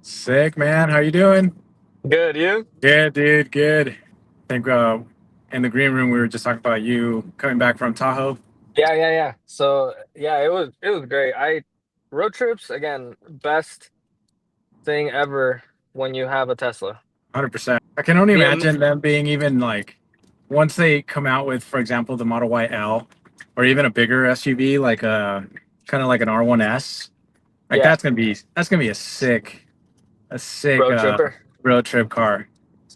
Sick, man. How you doing? Good, you? Good, dude. Good. I think in the green room we were just talking about you coming back from Tahoe. Yeah. So yeah, it was great. I road trips again, best thing ever when you have a Tesla. 100%. I can only The imagine them being even like once they come out with, for example, the Model Y L or even a bigger SUV like a kind of like an R1S. Like yeah, that's gonna be a sick road tripper. road trip car.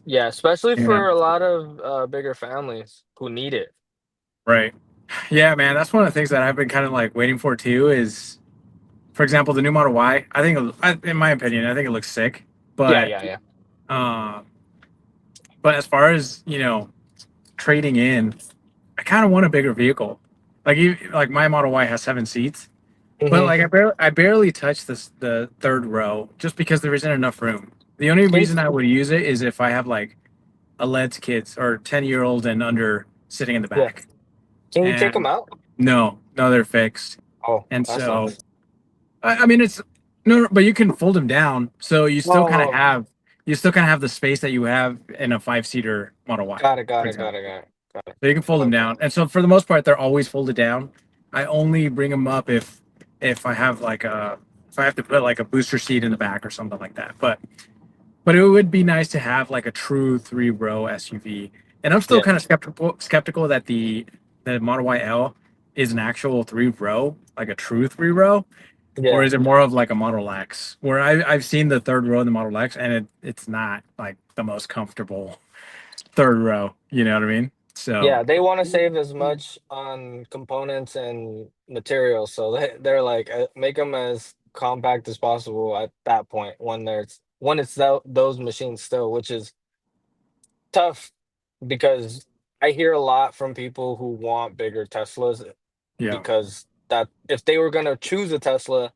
Yeah, especially Yeah. for a lot of bigger families who need it. Right. Yeah, man. That's one of the things that I've been kind of like waiting for too. Is for example, the new Model Y. In my opinion, I think it looks sick. Yeah, But yeah, yeah. uh, but as far as trading in, I kind of want a bigger vehicle. Like my Model Y has 7 seats, but hmm like I barely touch the third row just because there isn't enough room. The only Can reason I would use it is if I have like 11 kids or 10-year-old and under sitting in the yeah. back. Can you take them And out? no, they're fixed. Oh, And that so sucks. I mean, it's no, but you can fold them down, so Oh, you still kind of have the space that you have in a 5-seater Model Y, got it, got for it, got example. it, got it, got it. So you can fold them Okay. down, and so for the most part, they're always folded down. I only bring them up if I have like a if I have to put like a booster seat in the back or something like that. But it would be nice to have like a true 3 row SUV. And I'm still Yeah, kind of skeptical that the Model Y L is an actual 3 row, like a true 3 row, or yeah, is it more of like a Model X? Where I've seen the third row in the Model X, and it's not like the most comfortable third row. You know what I mean? So yeah. They want to save as much on components and materials, so they're like make them as compact as possible at that point when it's those machines still, which is tough because I hear a lot from people who want bigger Teslas yeah, because that if they were gonna choose a Tesla,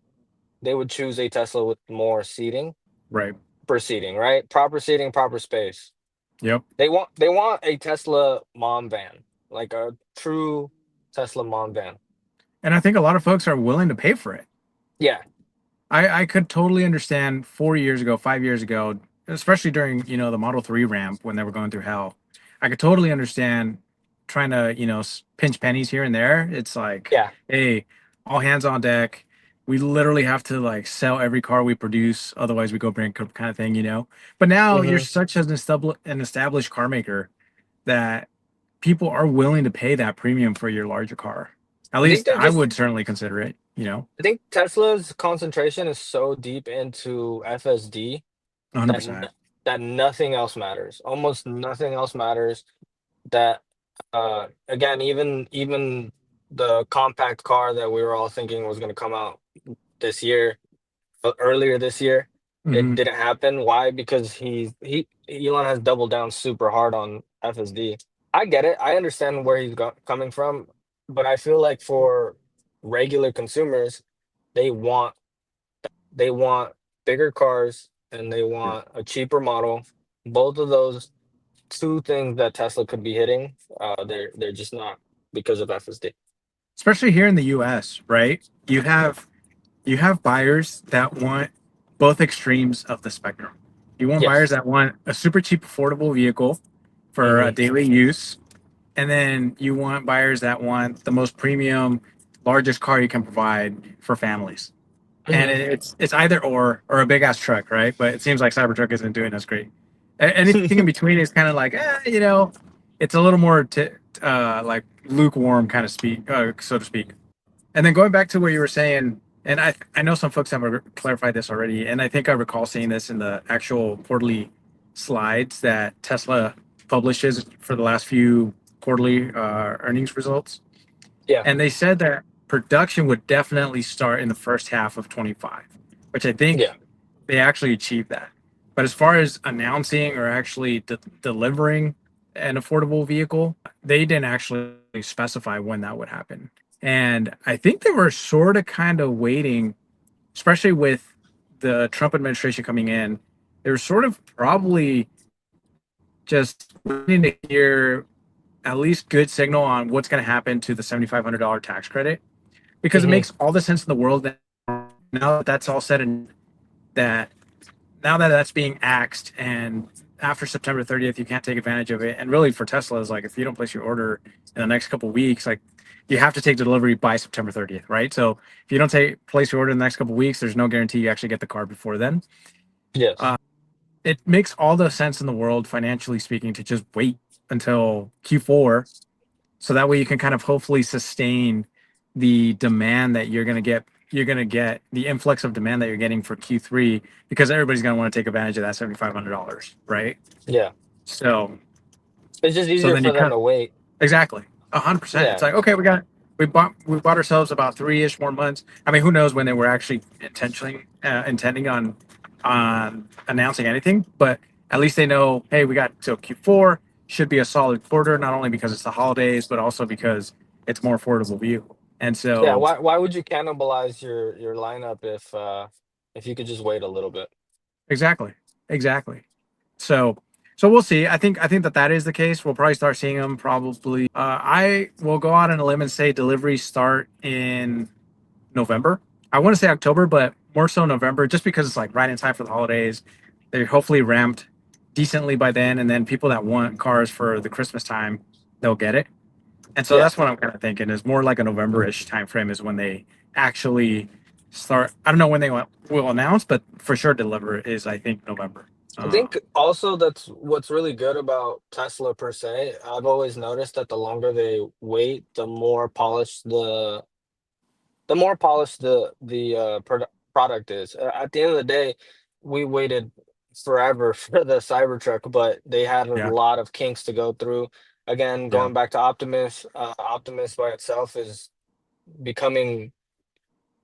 they would choose a Tesla with more seating right. per seating, right? Proper seating, proper space. Yep. They want a Tesla mom van, like a true Tesla mom van. And I think a lot of folks are willing to pay for it. Yeah, I could totally understand 4 years ago, 5 years ago, especially during the Model 3 ramp when they were going through hell. I could totally understand trying to pinch pennies here and there. It's like, yeah. hey, all hands on deck. We literally have to like sell every car we produce, otherwise we go bankrupt, kind of thing. But now you're hmm such an established car maker that people are willing to pay that premium for your larger car. At I think least they're I just. would certainly consider it. I think Tesla's concentration is so deep into FSD that 100%. that nothing else matters. Almost nothing else matters. That again, even the compact car that we were all thinking was going to come out this year, earlier this year, it Hmm. didn't happen. Why? Because Elon has doubled down super hard on FSD. I get it. I understand where coming from, but I feel like for regular consumers, they want they want bigger cars and they want a cheaper model. Both of those two things that Tesla could be hitting, they're just not because of FSD. Especially here in the US, right? You have buyers that want both extremes of the spectrum. You want buyers Yes. that want a super cheap, affordable vehicle for hmm daily use, and then you want buyers that want the most premium, largest car you can provide for families. And hmm it's either or a big ass truck, right? But it seems like Cybertruck isn't doing us great. Anything in between is kind of like, it's a little more like lukewarm kind of speak, so to speak. And then going back to what you were saying, and I know some folks have clarified this already, and I think I recall seeing this in the actual quarterly slides that Tesla publishes for the last few quarterly earnings results. Yeah. And they said that production would definitely start in the first half of 25, which I Yeah. think they actually achieved that. But as far as announcing or actually delivering an affordable vehicle, they didn't actually specify when that would happen. And I think they were sort of kind of waiting, especially with the Trump administration coming in. They were sort of probably just waiting to hear at least good signal on what's going to happen to the $7,500 tax credit because it hmm makes all the sense in the world that now that that's all said and that now that that's being axed, and after September 30th, you can't take advantage of it. And really, for Tesla, is like if you don't place your order in the next couple of weeks, like you have to take the delivery by September 30th, right? So if you don't take place your order in the next couple of weeks, there's no guarantee you actually get the car before then. Yes. Uh, it makes all the sense in the world, financially speaking, to just wait until Q4, so that way you can kind of hopefully sustain the demand that you're going to get. You're going to get the influx of demand that you're getting for Q3, because everybody's going to want to take advantage of that $7,500, right? Yeah. So, It's just so easier then you for them kind to wait. exactly 100%. It's Yeah. like, okay, we bought ourselves about 3-ish more months. I mean, who knows when they were actually intentionally intending on announcing anything, but at least they know, hey, we got till Q4, should be a solid quarter, not only because it's the holidays, but also because it's more affordable vehicle. And Yeah. so Why would you cannibalize your lineup if you could just wait a little bit? exactly, exactly. So so we'll see. I think that is the case. We'll probably start seeing them probably. I will go out on a limb and say deliveries start in November. I want to say October, but more so November, just because it's like right in time for the holidays. They're hopefully ramped decently by then, and then people that want cars for the Christmas time, they'll get it. And so Yeah. that's what I'm kind of thinking is more like a November-ish time frame is when they actually start. I don't know when they will announce, but for sure deliver is I think November. I Uh, think also that's what's really good about Tesla per se. I've always noticed that the longer they wait, the more polished the product is. At the end of the day, we waited forever for the Cybertruck, but they had a yeah, lot of kinks to go through. Again, yeah, going back to Optimus, Optimus by itself is becoming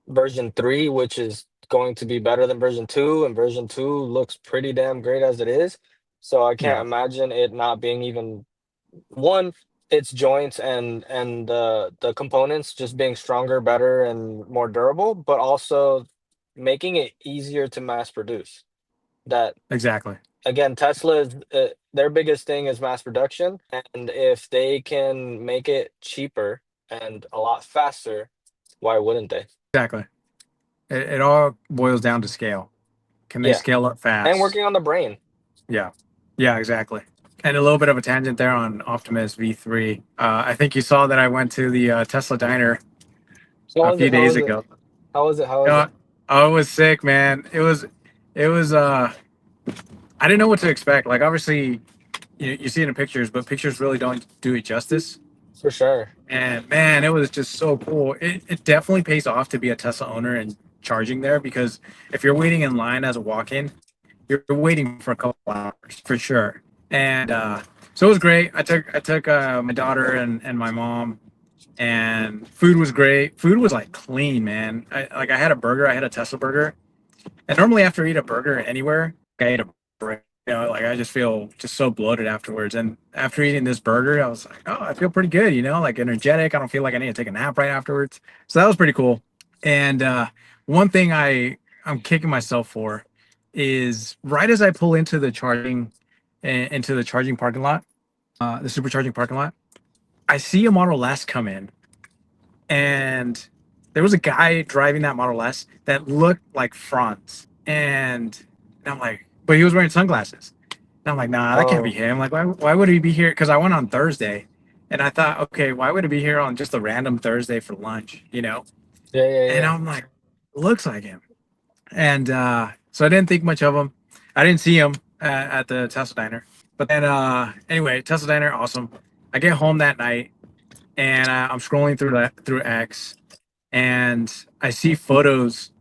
version 3, which is going to be better than version 2, and version 2 looks pretty damn great as it is. So I can't yeah, imagine it not being even one, its joints and the components just being stronger, better, and more durable, but also making it easier to mass produce. That exactly, again, Tesla is their biggest thing is mass production, and if they can make it cheaper and a lot faster, why wouldn't they? exactly. It all boils down to scale. Can they Yeah, scale up and fast? working on the brain. Yeah, yeah, exactly. And a little bit of a tangent there on Optimus V3. I think you saw that I went to the Tesla diner How a was it? few How days was it? ago. How was it? How You was know, it? I was sick, man. It was. I didn't know what to expect. Like, obviously, you see it in pictures, but pictures really don't do it justice. For sure. And man, it was just so cool. It definitely pays off to be a Tesla owner and charging there, because if you're waiting in line as a walk-in, you're waiting for a couple hours for sure. And so it was great. I took my daughter and my mom, and food was great. Food was like clean, man. I had a burger. I had a Tesla burger, and normally after I eat a burger anywhere, I ate a break. Like I just feel just so bloated afterwards. And after eating this burger, I was like, oh, I feel pretty good. Like energetic. I don't feel like I need to take a nap right afterwards. So that was pretty cool. And one thing I'm kicking myself for is right as I pull into the charging parking lot, the supercharging parking lot, I see a Model S come in, and there was a guy driving that Model S that looked like Franz, and I'm like, but he was wearing sunglasses. And I'm like, nah, that can't be Oh, him. Like, why would he be here? Because I went on Thursday, and I thought, okay, why would he be here on just a random Thursday for lunch? yeah, yeah, And yeah. I'm like, looks like him. And so I didn't think much of him. I didn't see him at the Tesla diner. But then, anyway, Tesla diner, awesome. I get home that night, and I'm scrolling through X, and I see photos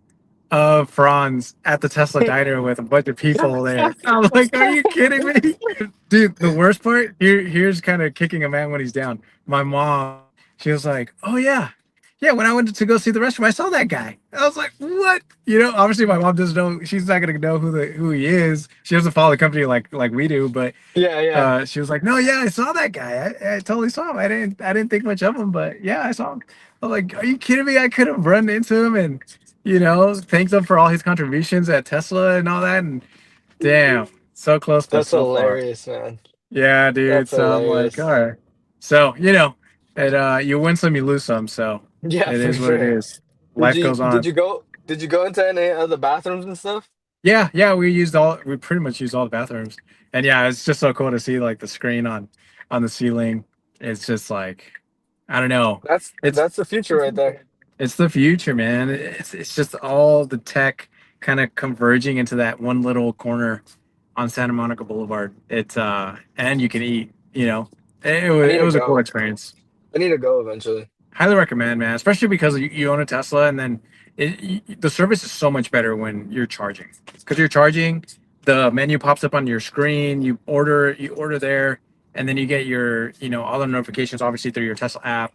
of Franz at the Tesla diner with a bunch of people there. I'm like, are you kidding me? Dude, the worst part here's kind of kicking a man when he's down. My mom, she was like, "Oh yeah, yeah." When I went to go see the restroom, I saw that guy. I was like, "What?" Obviously my mom doesn't know. She's not gonna know who he is. She doesn't follow the company like we do. But Yeah, yeah. she was like, "No, yeah, I saw that guy. I totally saw him. I didn't think much of him, but yeah, I saw him." I'm like, "Are you kidding me? I could have run into him and thanked him for all his contributions at Tesla and all that." And damn, so close but That's so far. hilarious, man. Yeah, dude. That's So I'm like, hilarious. all right. So, you win some, you lose some. So Yeah, it for is what it sure. is. Life goes Did on. you go into any of the bathrooms and stuff? Yeah, yeah, we pretty much used all the bathrooms. And yeah, it's just so cool to see like the screen on the ceiling. It's just like I don't know. It's That's the future right there. it's the future, man. It's just all the tech kind of converging into that one little corner on Santa Monica Boulevard. It's and you can eat, you know. I need It to was a cool go. experience. I need to go eventually. Highly recommend, man. Especially because you own a Tesla, and then the service is so much better when you're charging. Because you're charging, the menu pops up on your screen. You order there, and then you get your all the notifications obviously through your Tesla app.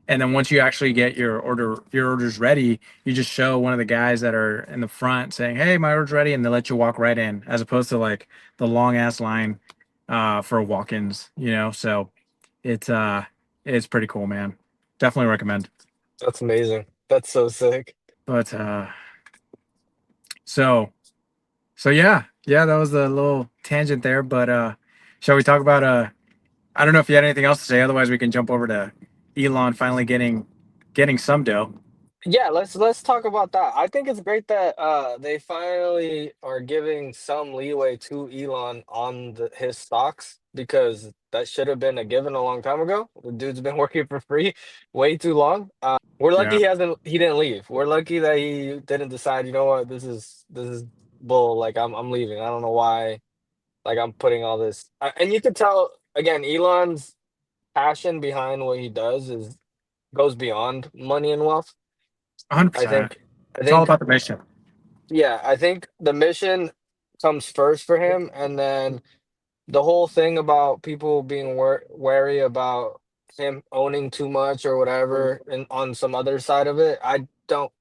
And then once you actually get your order's ready, you just show one of the guys that are in the front saying, "Hey, my order's ready," and they let you walk right in, as opposed to like the long ass line for walk-ins. So it's it's pretty cool, man. Definitely recommend. That's amazing. That's so sick. But so yeah, yeah, that was a little tangent there. But shall we talk about I don't know if you had anything else to say. Otherwise, we can jump over to Elon finally getting some dough. Yeah, let's talk about that. I think it's great that they finally are giving some leeway to Elon on his stocks because that should have been a given a long time ago. The dude's been working for free way too long. We're lucky Yeah, he didn't leave. We're lucky that he didn't decide, you know what, this is bull. Like I'm leaving. I don't know why like I'm putting all this and you could tell again Elon's passion behind what he does is goes beyond money and wealth. I 100%. think I It's all think about the mission. yeah, I think the mission comes first for him, and then the whole thing about people being wary about him owning too much or whatever, and on some other side of it, I don't.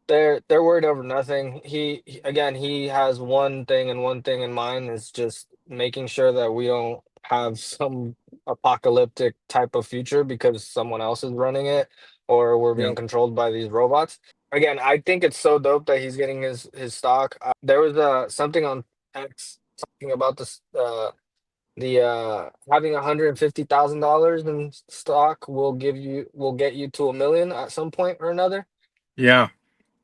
They're worried over nothing. Again, he has one thing and one thing in mind is just making sure that we don't have some apocalyptic type of future because someone else is running it or we're being Yep. controlled by these robots. Again, I think it's so dope that he's getting his stock. There was something on X talking about this the having $150,000 in stock will get you to 1 million at some point or another. Yeah.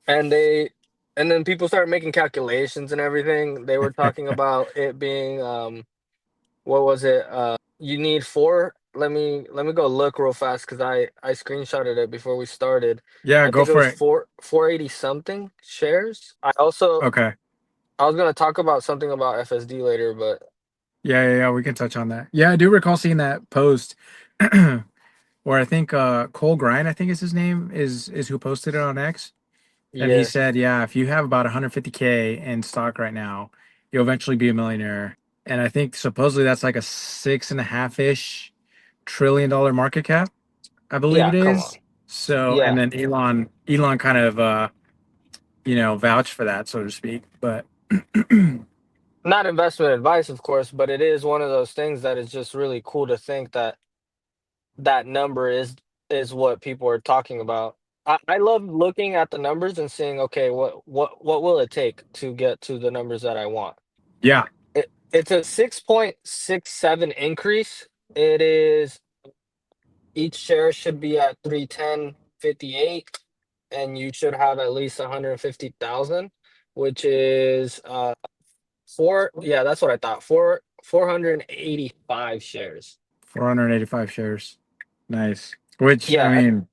And then people started making calculations and everything. They were talking about it being what was it? You need four. Let me go look real fast because I screenshotted it before we started. Yeah, I go think it for was it. 480 something shares. Okay. I was gonna talk about something about FSD later, but Yeah, yeah, yeah. We can touch on that. Yeah, I do recall seeing that post where I think Cole Grind, I think is his name, is who posted it on X. And he yeah, said, yeah, if you have about 150K in stock right now, you'll eventually be a millionaire. And I think supposedly that's like a six and a half ish trillion-dollar market cap, I believe yeah, it come on, is. So, and yeah. then Elon kind of vouched for that, so to speak. But Not investment advice, of course, but it is one of those things that is just really cool to think that that number is what people are talking about. I love looking at the numbers and seeing, okay, what will it take to get to the numbers that I want? yeah, It's a 6.67 increase. It is each share should be at 310.58, and you should have at least 150,000, which is yeah, that's what I thought. 485 shares. 485 shares. Nice. Which, I Yeah, mean,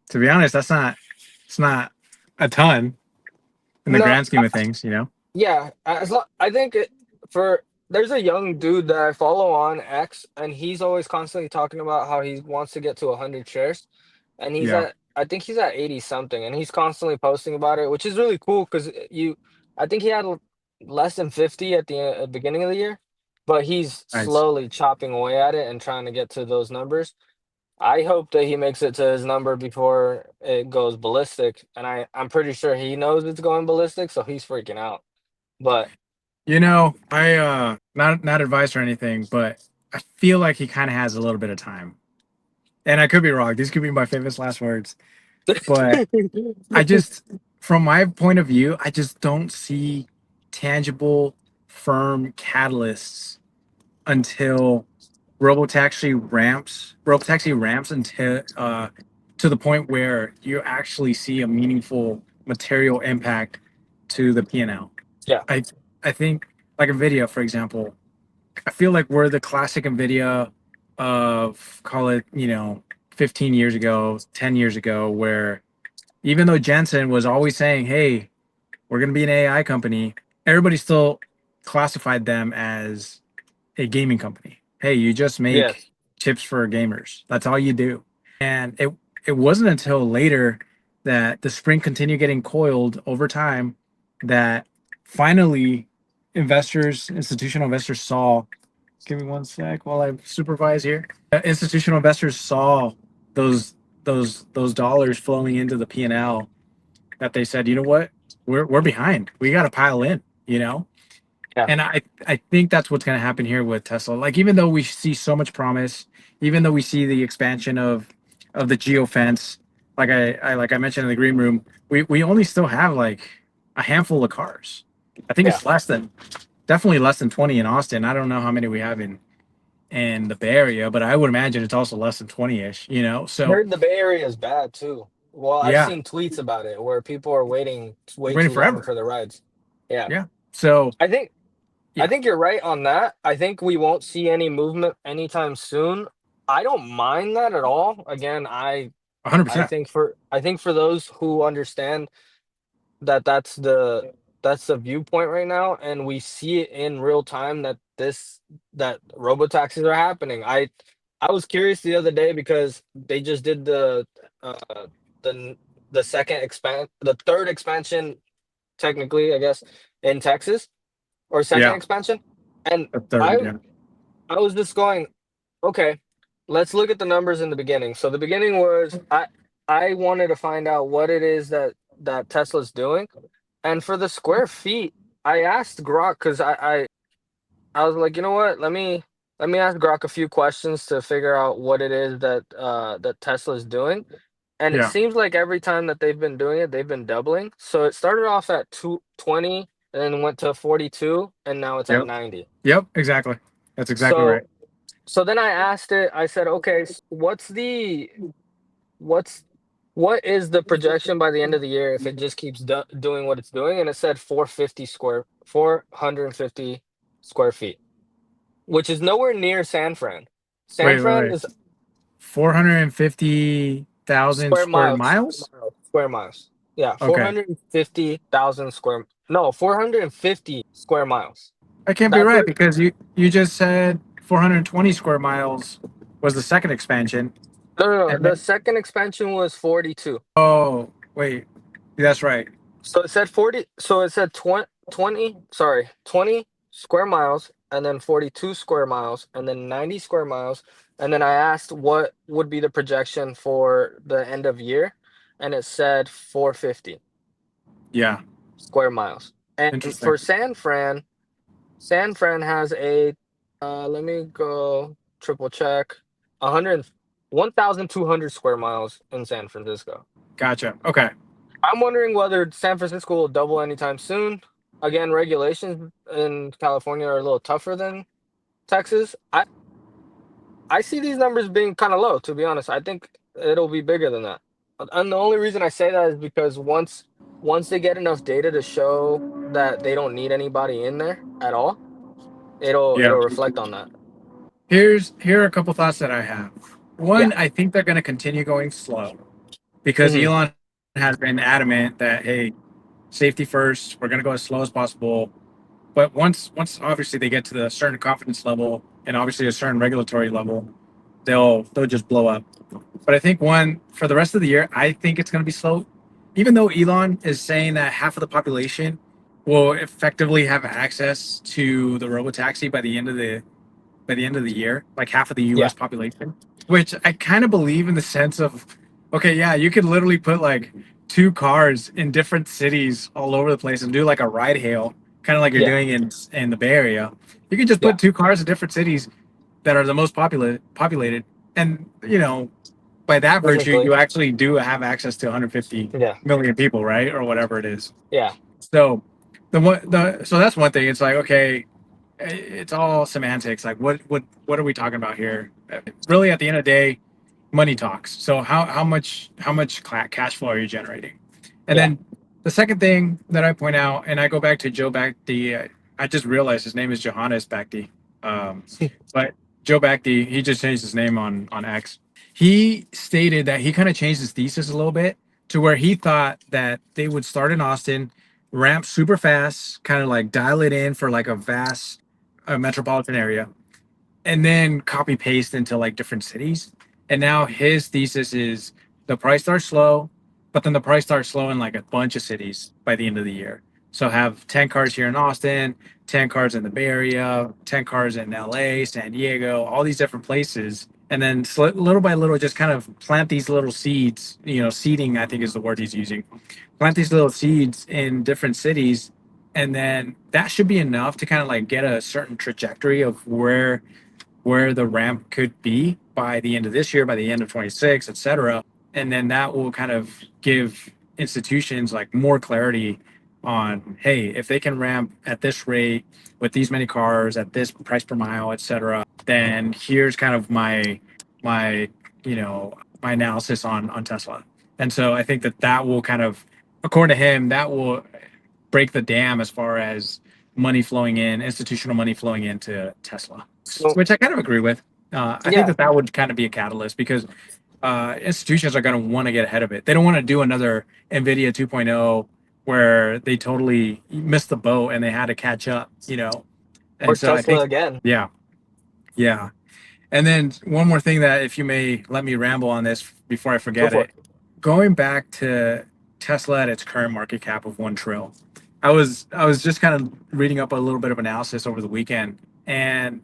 to be honest, it's not a ton in the no, grand scheme of things. yeah, I think for there's a young dude that I follow on X, and he's always constantly talking about how he wants to get to 100 shares, and Yeah, I think he's at 80 something, and he's constantly posting about it, which is really cool because I think he had less than 50 at the beginning of the year, but he's nice. slowly chopping away at it and trying to get to those numbers. I hope that he makes it to his number before it goes ballistic, and I'm pretty sure he knows it's going ballistic, so he's freaking out. But I not advice or anything, but I feel like he kind of has a little bit of time. And I could be wrong. These could be my famous last words. But I just from my point of view, I just don't see tangible firm catalysts until Robotaxi ramps until to the point where you actually see a meaningful material impact to the P&L. Yeah. I I think like NVIDIA, for example, I feel like we're the classic NVIDIA of call it, 15 years ago, 10 years ago, where even though Jensen was always saying, hey, we're going to be an AI company, everybody still classified them as a gaming company. Hey, you just make Yes. chips for gamers. That's all you do. And it wasn't until later that the spring continued getting coiled over time that finally institutional investors saw. Give me one sec while I supervise here. Institutional investors saw those those dollars flowing into the P&L that they said, you know what, we're behind. We got to pile in. Yeah. And I think that's what's going to happen here with Tesla. Like even though we see so much promise, even though we see the expansion of the geofence, like I mentioned in the green room, we only still have like a handful of cars. I think Yeah. it's definitely less than 20 in Austin. I don't know how many we have in the Bay Area, but I would imagine it's also less than 20-ish. I So heard the Bay Area is bad too. Well, I've yeah, seen tweets about it where people are waiting way waiting too long forever. for the rides. Yeah. Yeah. So I think I yeah, think you're right on that. I think we won't see any movement anytime soon. I don't mind that at all. Again, I 100%. think for those who understand that that's the viewpoint right now, and we see it in real time that that robotaxis are happening. I was curious the other day because they just did uh the the third expansion, technically, I guess, in Texas, or second Yeah, expansion. And a third. I Yeah, I was just going, okay, let's look at the numbers in the beginning. So the beginning was I wanted to find out what it is that Tesla's doing. And for the square feet, I asked Grok because I was like, you know what? Let me ask Grok a few questions to figure out what it is that Tesla's doing. And it yeah, seems like every time that they've been doing it, they've been doubling. So it started off at 220 and then went to 42 and now it's at yep, 90. yep, exactly. That's exactly right. So so then I asked it, I said, okay, what's what is the projection by the end of the year if it just keeps doing what it's doing? And it said 450 square feet, which is nowhere near San Fran. San Wait, wait, Fran wait. is 450,000 square square miles, miles? square miles. Yeah, Okay. 450,000 square, no, 450 square miles. That can't be That's right what, because you just said 420 square miles was the second expansion. no, no, no. And The then, second expansion was 42. oh, wait. That's right. So it said 40, so it said 20, sorry, 20 square miles, and then 42 square miles, and then 90 square miles. And then I asked what would be the projection for the end of year, and it said 450 Yeah. square miles. And Interesting. for San Fran has a, let me go triple check, 100, 1,200 square miles in San Francisco. Gotcha. Okay. I'm wondering whether San Francisco will double anytime soon. Again, regulations in California are a little tougher than Texas. I see these numbers being kind of low, to be honest. I think it'll be bigger than that. And the only reason I say that is because once they get enough data to show that they don't need anybody in there at all, Yeah. it'll reflect on that. Here are a couple thoughts that I have. Yeah. One, I think they're going to continue going slow because Hmm. Elon has been adamant that, hey, safety first, we're going to go as slow as possible. But once obviously they get to the certain confidence level and obviously a certain regulatory level, they'll just blow up. But I think one for the rest of the year, I think it's going to be slow. Even though Elon is saying that half of the population will effectively have access to the robotaxi by the end of the year, like half of the Yeah. U.S. population, which I kind of believe in the sense of, okay, yeah, you could literally put like two cars in different cities all over the place and do like a ride hail, kind of like you're Yeah. doing in the Bay Area. You can just Yeah. put two cars in different cities that are the most populated, and by that virtue, Technically. you actually do have access to 150 Yeah. million people, right, or whatever it is. Yeah. So so that's one thing. It's like, okay, it's all semantics. Like what are we talking about here? Really, at the end of the day, money talks. So how much cash flow are you generating? And Yeah. then The second thing that I point out, and I go back to Joe Backty, I just realized his name is Johannes Backty. Um, but Joe Backty, he just changed his name on X. He stated that he kind of changed his thesis a little bit to where he thought that they would start in Austin, ramp super fast, kind of like dial it in for like a vast metropolitan area, and then copy paste into like different cities. And now his thesis is the price starts slow, but then the price starts slow in like a bunch of cities by the end of the year. So have 10 cars here in Austin, 10 cars in the Bay Area, 10 cars in LA, San Diego, all these different places. And then little by little, just kind of plant these little seeds, seeding, I think is the word he's using. Plant these little seeds in different cities. And then that should be enough to kind of like get a certain trajectory of where the ramp could be by the end of this year, by the end of 26, et cetera. And then that will kind of give institutions like more clarity on, hey, if they can ramp at this rate with these many cars at this price per mile, et cetera, then here's kind of my my analysis on Tesla. And so I think that that will kind of, according to him, that will break the dam as far as money flowing in, institutional money flowing into Tesla, So which I kind of agree with. I think yeah, that that would kind of be a catalyst because institutions are going to want to get ahead of it. They don't want to do another NVIDIA 2.0 where they totally missed the boat and they had to catch up, or And so I Tesla think, again. yeah, yeah. And then one more thing that, if you may let me ramble on this before I Go forget for it, it. going back to Tesla at its current market cap of 1 trillion, I was just kind of reading up a little bit of analysis over the weekend, and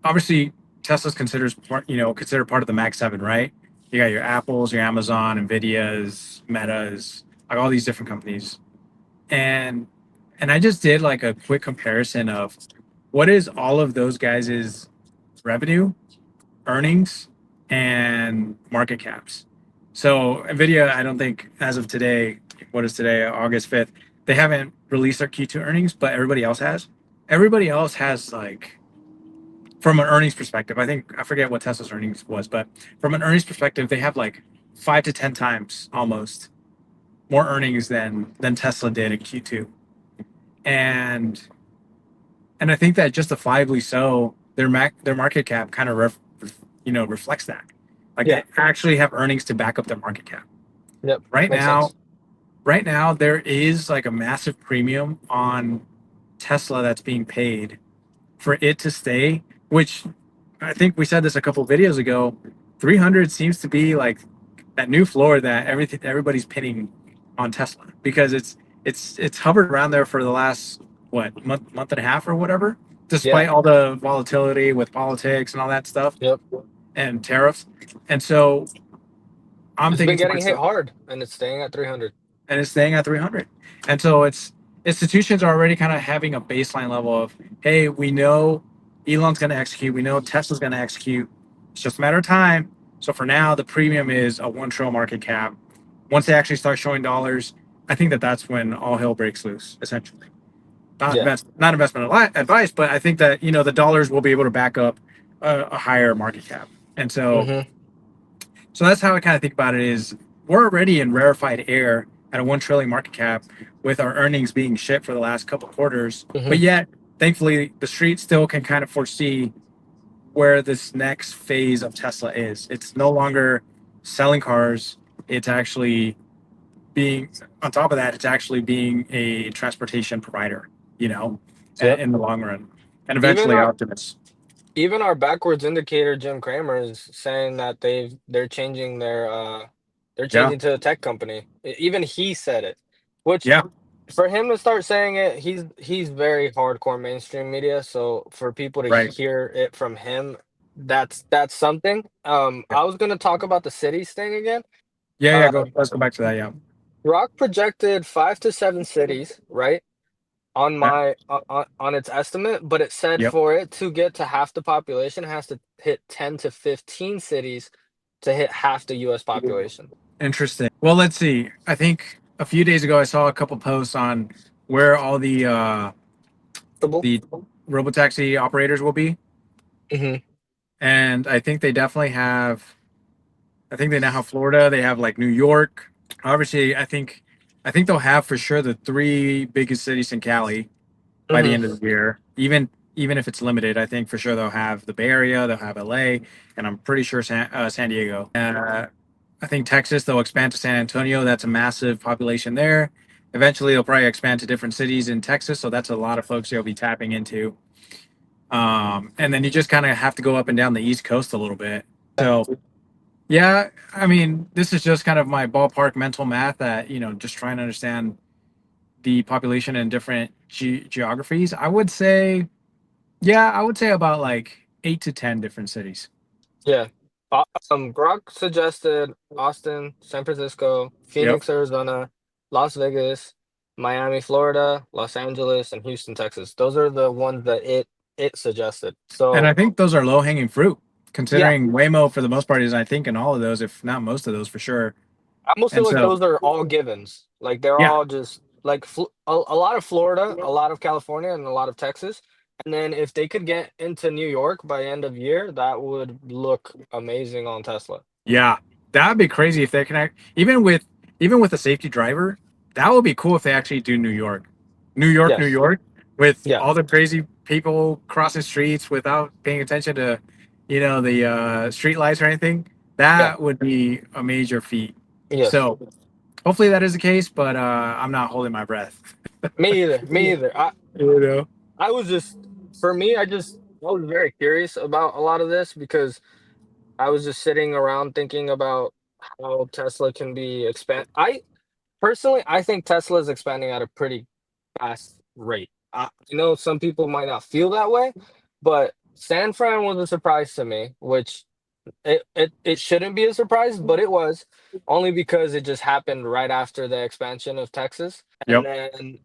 obviously Tesla's considered part of the Mag Seven, right? You got your Apples, your Amazon, Nvidias, Metas, like all these different companies, and I just did like a quick comparison of what is all of those guys' revenue, earnings, and market caps. So Nvidia, I don't think as of today, what is today, August 5th, they haven't released their Q2 earnings, but everybody else has. Everybody else has like, from an earnings perspective, I think I forget what Tesla's earnings was, but from an earnings perspective, they have like 5 to 10 times almost more earnings than Tesla did in Q2. And I think that justifiably so, their market cap kind of reflects that. Like Yeah. they actually have earnings to back up their market cap. Yep. Right Makes now, sense. right now there is like a massive premium on Tesla that's being paid for it to stay, which I think we said this a couple of videos ago. 300 seems to be like that new floor that everybody's pinning on Tesla because it's hovered around there for the last what month and a half or whatever, Yeah. despite all the volatility with politics and all that stuff Yep. and tariffs. And so I'm It's been thinking to getting hit myself, hard, and it's staying at 300. and it's staying at 300. And so it's institutions are already kind of having a baseline level of, hey, we know Elon's going to execute, we know Tesla's going to execute. It's just a matter of time. So for now, the premium is a 1 trillion market cap. Once they actually start showing dollars, I think that that's when all hell breaks loose, essentially. Yeah. Not investment advice, but I think that the dollars will be able to back up a higher market cap. And Mm-hmm. so that's how I kind of think about it is we're already in rarefied air at a 1 trillion market cap with our earnings being shit for the last couple of quarters. Mm-hmm. But yet, thankfully, the street still can kind of foresee where this next phase of Tesla is. It's no longer selling cars. It's actually being, on top of that, it's actually being a transportation provider, you know, Yep. in the long run. And Even eventually our Optimus. even our backwards indicator, Jim Cramer, is saying that they're Yeah. changing to a tech company. Even he said it, which Yeah. for him to start saying it, he's very hardcore mainstream media. So for people to Right. hear it from him, that's something. Yeah. I was gonna talk about the cities thing again. Yeah. Yeah. Uh, Go. Let's go back to that. Yeah. Rock projected 5 to 7 cities, right? On Yeah. my on its estimate, but it said Yep. for it to get to half the population, it has to hit 10 to 15 cities to hit half the US population. Interesting. Well, let's see. I think a few days ago I saw a couple posts on where all Possible? the robotaxi operators will be, Mhm. and I think they definitely have. I think they now have Florida. They have like New York. Obviously, I think I think they'll have for sure the three biggest cities in Cali by the Hmm. end of the year. Even if it's limited, I think for sure they'll have the Bay Area, they'll have LA, and I'm pretty sure San Diego. I think Texas they'll expand to San Antonio. That's a massive population there. Eventually, they'll probably expand to different cities in Texas, so that's a lot of folks you'll be tapping into. And then you just kind of have to go up and down the East Coast a little bit. Yeah, So yeah, I mean, this is just kind of my ballpark mental math that just trying to understand the population in different geographies. I would say about like 8 to 10 different cities. yeah. Grok suggested Austin, San Francisco, Yep. Phoenix, Arizona, Las Vegas, Miami, Florida, Los Angeles, and Houston, Texas. Those are the ones that it suggested. And So I think those are low hanging fruit, yeah, considering Waymo for the most part is, I think, in all of those, if not most of those for sure. I almost feel And like so, those are all givens. Like they're yeah, all just like a lot of Florida, a lot of California, and a lot of Texas. And then if they could get into New York by end of year, that would look amazing on Tesla. yeah, that'd be crazy if they can even with a safety driver. That would be cool if they actually do New York, New Yes. York, with Yeah. all the crazy people crossing streets without paying attention to, the street lights or anything. Yeah. That would be a major feat. Yes. So hopefully that is the case, but I'm not holding my breath. Me either. Me either. You know? I was just for me, I was very curious about a lot of this because I was just sitting around thinking about how Tesla can be expand. I think Tesla is expanding at a pretty fast rate. I know some people might not feel that way, but San Fran was a surprise to me, which it shouldn't be a surprise, but it was only because it just happened right after the expansion of Texas, and Yep. then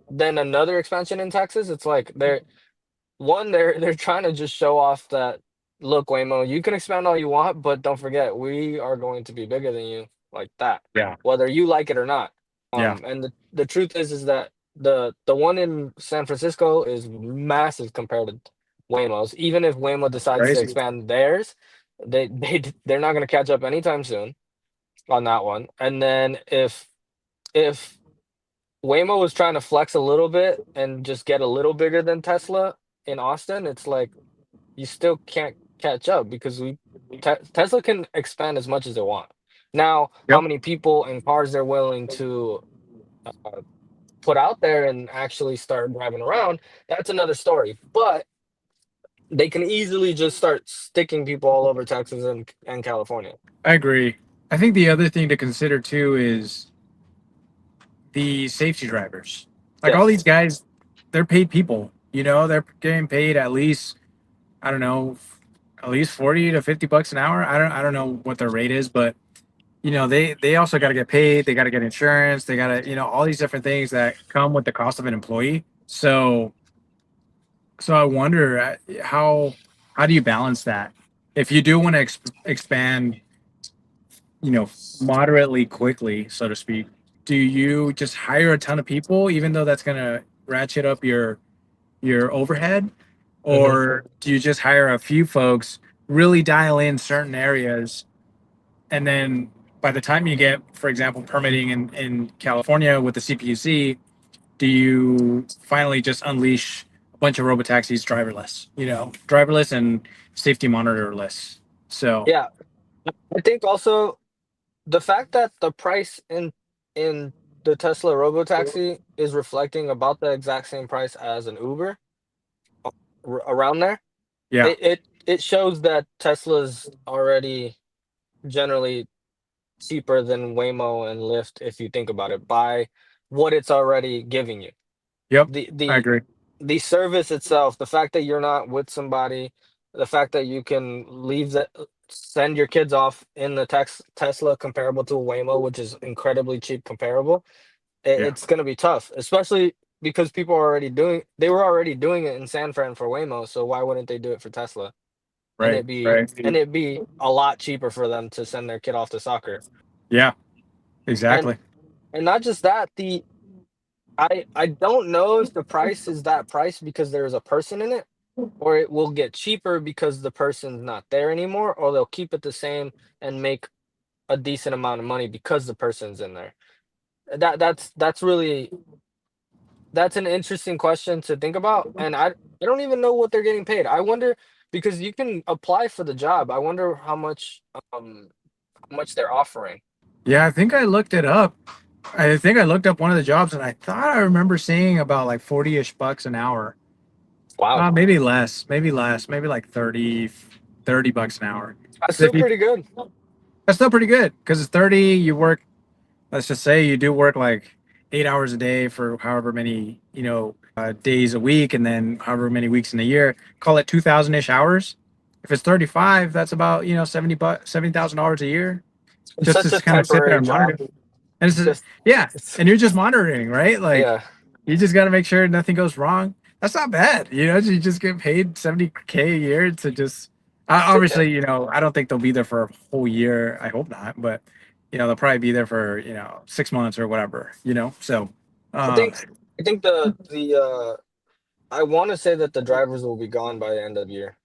then another expansion in Texas. It's like they're trying to just show off that, look, Waymo, you can expand all you want, but don't forget, we are going to be bigger than you, like that, Yeah. whether you like it or not. Yeah. And the truth is that the one in San Francisco is massive compared to Waymo's. Even if Waymo decides to Crazy. expand theirs, they're not going to catch up anytime soon on that one. And then if Waymo was trying to flex a little bit and just get a little bigger than Tesla in Austin, it's like you still can't catch up because Tesla can expand as much as they want. Now, how Yep. many people and cars they're willing to uh, put out there and actually start driving around, that's another story. But they can easily just start sticking people all over Texas and California. I agree. I think the other thing to consider too is the safety drivers. Like all Yes. these guys, they're paid people. They're getting paid at least, I don't know, at least 40 to 50 bucks an hour. I don't know what their rate is, but they also got to get paid. They got to get insurance. They got to, all these different things that come with the cost of an employee. So I wonder how do you balance that? If you do want to expand, you know, moderately quickly, so to speak, do you just hire a ton of people, even though that's going to ratchet up your overhead, Hmm. or do you just hire a few folks, really dial in certain areas, and then by the time you get, for example, permitting in California with the CPUC, do you finally just unleash a bunch of robotaxis driverless and safety monitorless? So, Yeah. I think also the fact that the price in the Tesla Robotaxi is reflecting about the exact same price as an Uber, around there, yeah, it shows that Tesla's already generally cheaper than Waymo and Lyft if you think about it by what it's already giving you. yep, The I the agree. the service itself, the fact that you're not with somebody, the fact that you can send your kids off in the Tesla comparable to a Waymo, which is incredibly cheap comparable, Yeah, it's going to be tough, especially because they were already doing it in San Fran for Waymo, so why wouldn't they do it for Tesla? And right, right. it'd be a lot cheaper for them to send their kid off to soccer. Yeah, And exactly. and not just that, the I don't know if the price is that price because there is a person in it, or it will get cheaper because the person's not there anymore, or they'll keep it the same and make a decent amount of money because the person's in there. That's really that's an interesting question to think about, and I don't even know what they're getting paid. I wonder because you can apply for the job. I wonder how much they're offering. Yeah, I think I looked it up. I think I looked up one of the jobs, and I thought I remember seeing about like 40-ish bucks an hour. Wow, Maybe less, maybe less, maybe like 30 bucks an hour. that's 'Cause if still you, pretty good. that's still pretty good because it's 30. You work, let's just say you do work like 8 hours a day for however many, days a week, and then however many weeks in a year. Call it 2,000 ish hours. If it's 35, that's about, 70,000 dollars a year It's just such a to kind of sit there temporary and job. monitor. And It's just yeah, it's and you're just monitoring, right? Like yeah, you just got to make sure nothing goes wrong. That's not bad, you just get paid 70K a year to just. yeah. Obviously, I don't think they'll be there for a whole year. I hope not, but they'll probably be there for 6 months or whatever. So I uh, think I think the I want to say that the drivers will be gone by the end of the year.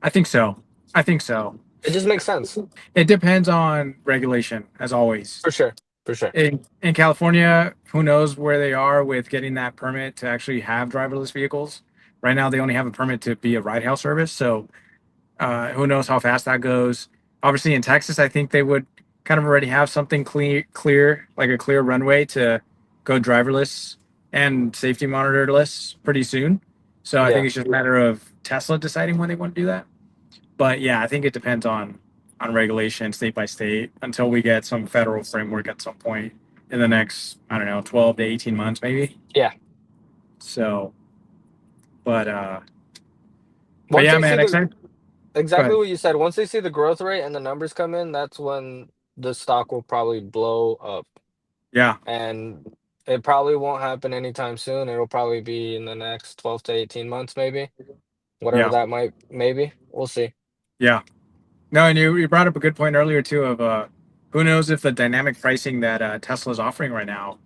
I think so. I think so. It just makes sense It depends on regulation, as always. for sure, for sure. In California, who knows where they are with getting that permit to actually have driverless vehicles. Right now, they only have a permit to be a ride hail service. So who knows how fast that goes. Obviously, in Texas, I think they would kind of already have something clear, like a clear runway to go driverless and safety monitorless pretty soon. So I think Yeah, it's just a matter of Tesla deciding when they want to do that. But yeah, I think it depends on regulation state by state until we get some federal framework at some point in the next, I don't know, 12 to 18 months maybe. yeah. So, but uh but Once yeah, they see man, the excited. Go exactly ahead. what you said, once they see the growth rate and the numbers come in, that's when the stock will probably blow up. Yeah, And it probably won't happen anytime soon. It'll probably be in the next 12 to 18 months, maybe. Whatever yeah, that might maybe. We'll see. yeah. No, and you brought up a good point earlier too of who knows if the dynamic pricing that Tesla is offering right now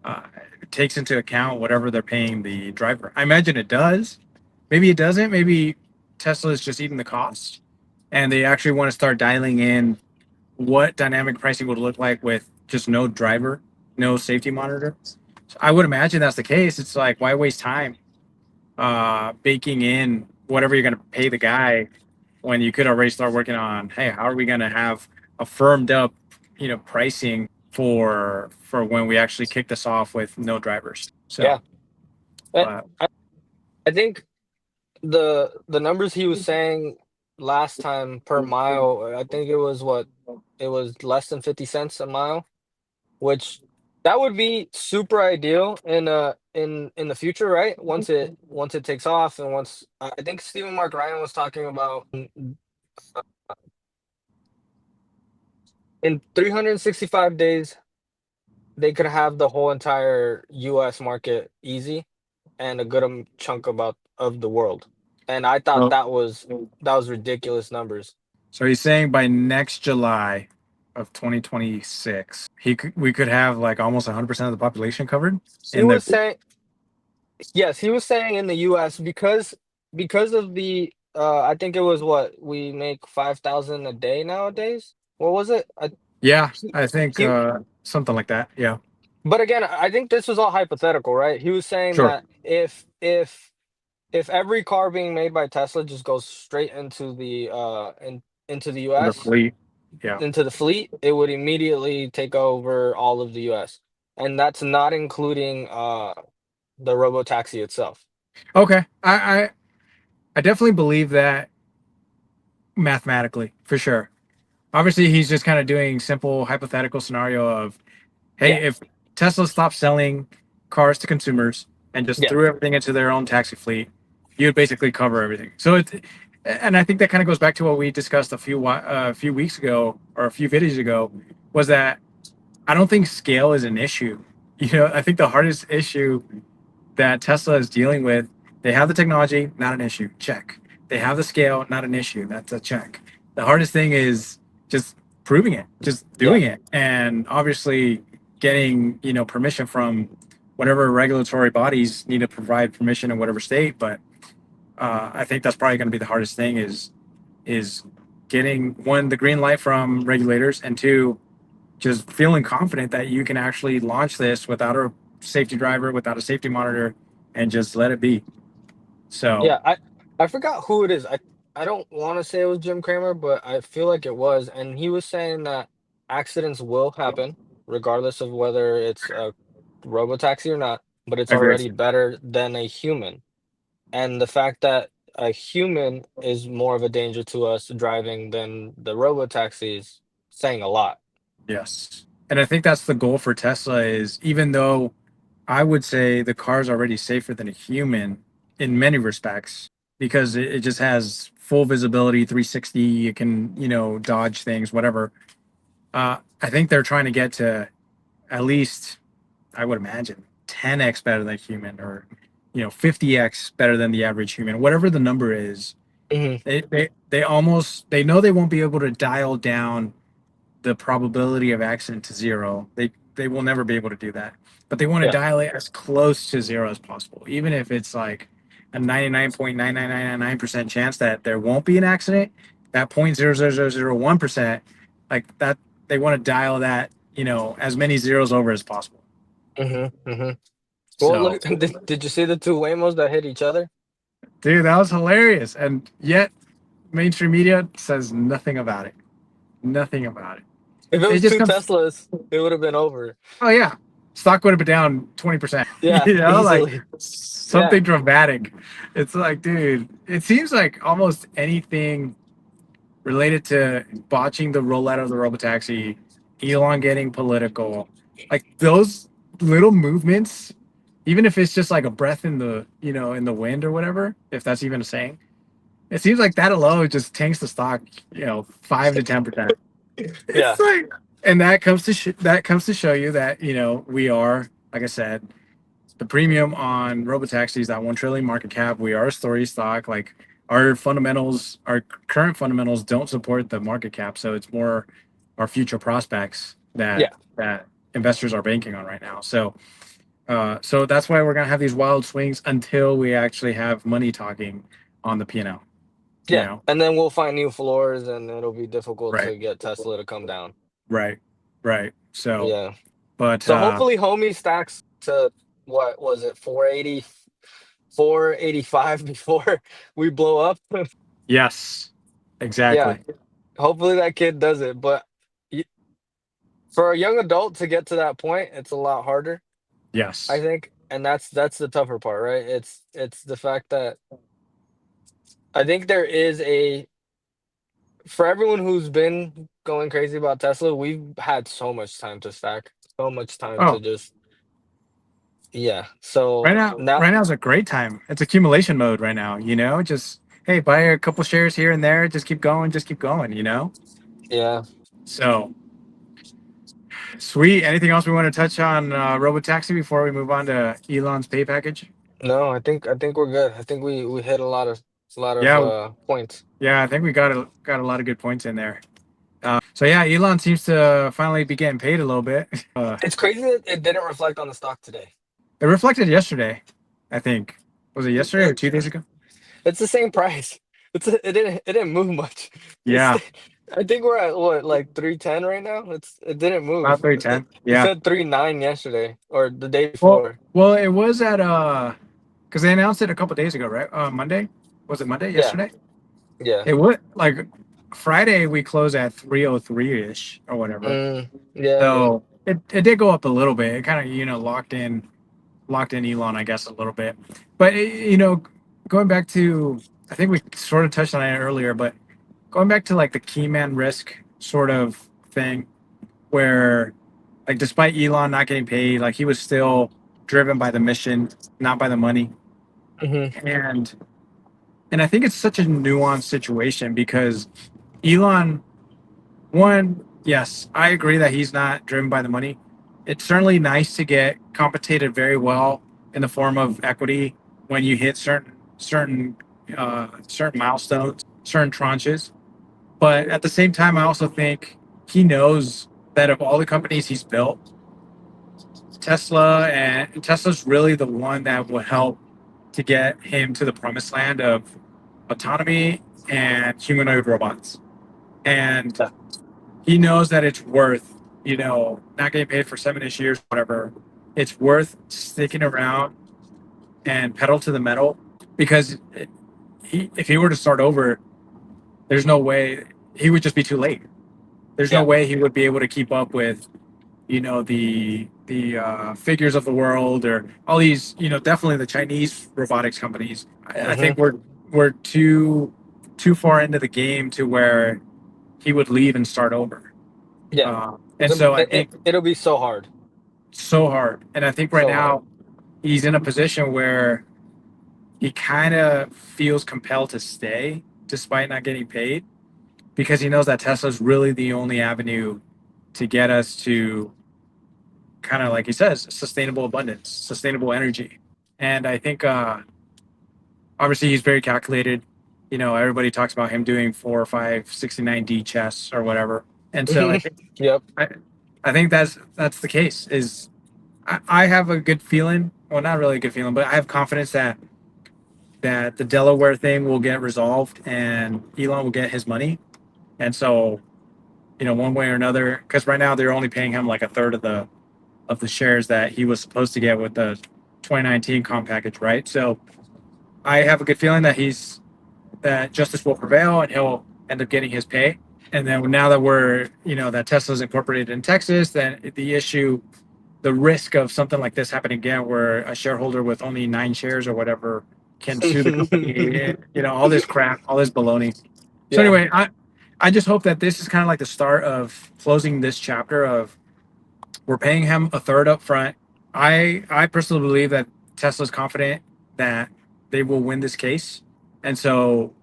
uh, takes into account whatever they're paying the driver. I imagine it does. Maybe it doesn't. Maybe Tesla is just eating the cost, and they actually want to start dialing in what dynamic pricing would look like with just no driver, no safety monitor. So I would imagine that's the case. It's like, why waste time baking in whatever you're going to pay the guy when you could already start working on, hey, how are we going to have a firmed up, pricing for when we actually kick this off with no drivers. So, Yeah. I, but I I think the numbers he was saying last time per mile, I think it was what it was less than 50 cents a mile, which that would be super ideal in the future, right? Once it takes off and once I think Stephen Mark Ryan was talking about in 365 days they could have the whole entire US market easy and a good chunk about of the world. And I thought so, that was ridiculous numbers. so he's saying by next July of 2026, we could have like almost 100% of the population covered He in the. was saying yes, he was saying in the US because of the I think it was what we make 5,000 a day nowadays. What was it? Yeah, He, I think he something like that. Yeah, but again, I think this was all hypothetical, right? He was saying sure. that if every car being made by Tesla just goes straight into the into the The US, fleet. Yeah. into the fleet, it would immediately take over all of the US. And that's not including the Robotaxi itself. Okay. I definitely believe that mathematically for sure. Obviously, he's just kind of doing simple hypothetical scenario of, hey, Yeah. if Tesla stopped selling cars to consumers and just Yeah. threw everything into their own taxi fleet, you would basically cover everything. So and I think that kind of goes back to what we discussed a few weeks ago or a few videos ago, was that I don't think scale is an issue. I think the hardest issue that Tesla is dealing with, they have the technology, not an issue. Check. They have the scale, not an issue. That's a check. The hardest thing is just proving it, just Yeah. doing it, and obviously getting permission from whatever regulatory bodies need to provide permission in whatever state. But I think that's probably going to be the hardest thing is getting one, the green light from regulators, and two, just feeling confident that you can actually launch this without a safety driver, without a safety monitor, and just let it be. So Yeah, I forgot who it is. I don't want to say it was Jim Cramer, but I feel like it was, and he was saying that accidents will happen regardless of whether it's a robotaxi or not, but it's agreed. already better than a human. And the fact that a human is more of a danger to us driving than the robotaxi is saying a lot. Yes. And I think that's the goal for Tesla is even though I would say the car's already safer than a human in many respects because it just has full visibility, 360, it can, dodge things, whatever. I think they're trying to get to at least, I would imagine, 10x better than a human or, 50x better than the average human, whatever the number is. Hmm. They know they won't be able to dial down the probability of accident to zero. They will never be able to do that. But they want to Yeah. dial it as close to zero as possible, even if it's like a 99.99999% chance that there won't be an accident. That 0.00001%, like that, they want to dial that, as many zeros over as possible. Hmm. Hmm. Well, So, look, did you see the two Waymos that hit each other? dude, that was hilarious, and yet mainstream media says nothing about it. Nothing about it. If it It was just two comes. Teslas, it would have been over. Oh yeah, stock would have been down 20%. Yeah, Like easily. Yeah. something dramatic. It's like, dude, it seems like almost anything related to botching the rollout of the robotaxi, Elon getting political, like those little movements, even if it's just like a breath in the in the wind or whatever, if that's even a saying, it seems like that alone just tanks the stock, 5 to 10%. It's Yeah. like, and that comes to that comes to show you that we are, like I said, the premium on robotaxis, that 1 trillion market cap. We are a story stock. Like our fundamentals, our current fundamentals don't support the market cap, so it's more our future prospects Yeah. that investors are banking on right now. So that's why we're gonna have these wild swings until we actually have money talking on the P&L. You Yeah. know, And then we'll find new floors and it'll be difficult right, to get Tesla to come down. right, right. So, Yeah. but So hopefully Homie stacks to what was it, 480, 485 before we blow up. yes, Yeah. exactly. Hopefully that kid does it. But y- for a young adult to get to that point, it's a lot harder, I Yes. think. And that's the tougher part, right? It's the fact that I think there is a for everyone who's been going crazy about Tesla, we've had so much time to stack, so much time to Oh, just yeah. So now, right now is a great time. It's accumulation mode right now. Just hey, buy a couple shares here and there. Just keep going. Just keep going. yeah. So sweet. Anything else we want to touch on Robotaxi before we move on to Elon's pay package? No, I think we're good. I think we hit a lot of Yeah, points. yeah. I think we got a lot of good points in there. So yeah, Elon seems to finally be getting paid a little bit. It's crazy that it didn't reflect on the stock today. It reflected yesterday. I think was it yesterday or It, 2 days ago? it's the same price. It didn't move much. It's Yeah, I think we're at what like 310 right now. It didn't about move. It, 310. it Yeah. said 39 yesterday or the day Well, before. well, it was at because they announced it a couple days ago, right? Monday. Was it Monday? Yeah, Yesterday? yeah. It would like Friday we closed at 303 ish or whatever. Yeah, yeah. So it did go up a little bit. It kind of locked in Elon, I guess, a little bit. But going back to, I think we sort of touched on it earlier, but going back to like the key man risk sort of thing, where like despite Elon not getting paid, like he was still driven by the mission, not by the money. Hmm. And I think it's such a nuanced situation because Elon, one, yes, I agree that he's not driven by the money. It's certainly nice to get compensated very well in the form of equity when you hit certain milestones, certain tranches. But at the same time, I also think he knows that of all the companies he's built, Tesla's really the one that will help to get him to the promised land of autonomy and humanoid robots. and Yeah. he knows that it's worth, not getting paid for 7-ish years, whatever. It's worth sticking around and pedal to the metal because if he were to start over, there's no way he would just be too late. There's no Yeah. way he would be able to keep up with, the figures of the world or all these, definitely the Chinese robotics companies. I Hmm. think we're too far into the game to where he would leave and start over. Yeah. And so I think It'll be so hard. so hard. And I think right So hard. now he's in a position where he kind of feels compelled to stay despite not getting paid because he knows that Tesla's really the only avenue to get us to kind of like he says, sustainable abundance, sustainable energy. And I think obviously he's very calculated. Everybody talks about him doing 4 or 5 69D chess or whatever. And so I think Yep. I, I think that's the case. Is I have a good feeling. Well, not really a good feeling, but I have confidence that the Delaware thing will get resolved and Elon will get his money. And so, one way or another, because right now they're only paying him like a third of the shares that he was supposed to get with the 2019 comp package, right? So I have a good feeling that justice will prevail and he'll end up getting his pay. And then now that that Tesla's incorporated in Texas, then the risk of something like this happening again, where a shareholder with only 9 shares or whatever can sue the company, all this crap, all this baloney. So Yeah. anyway, I just hope that this is kind of like the start of closing this chapter of we're paying him a third up front. I personally believe that Tesla's confident that they will win this case, and so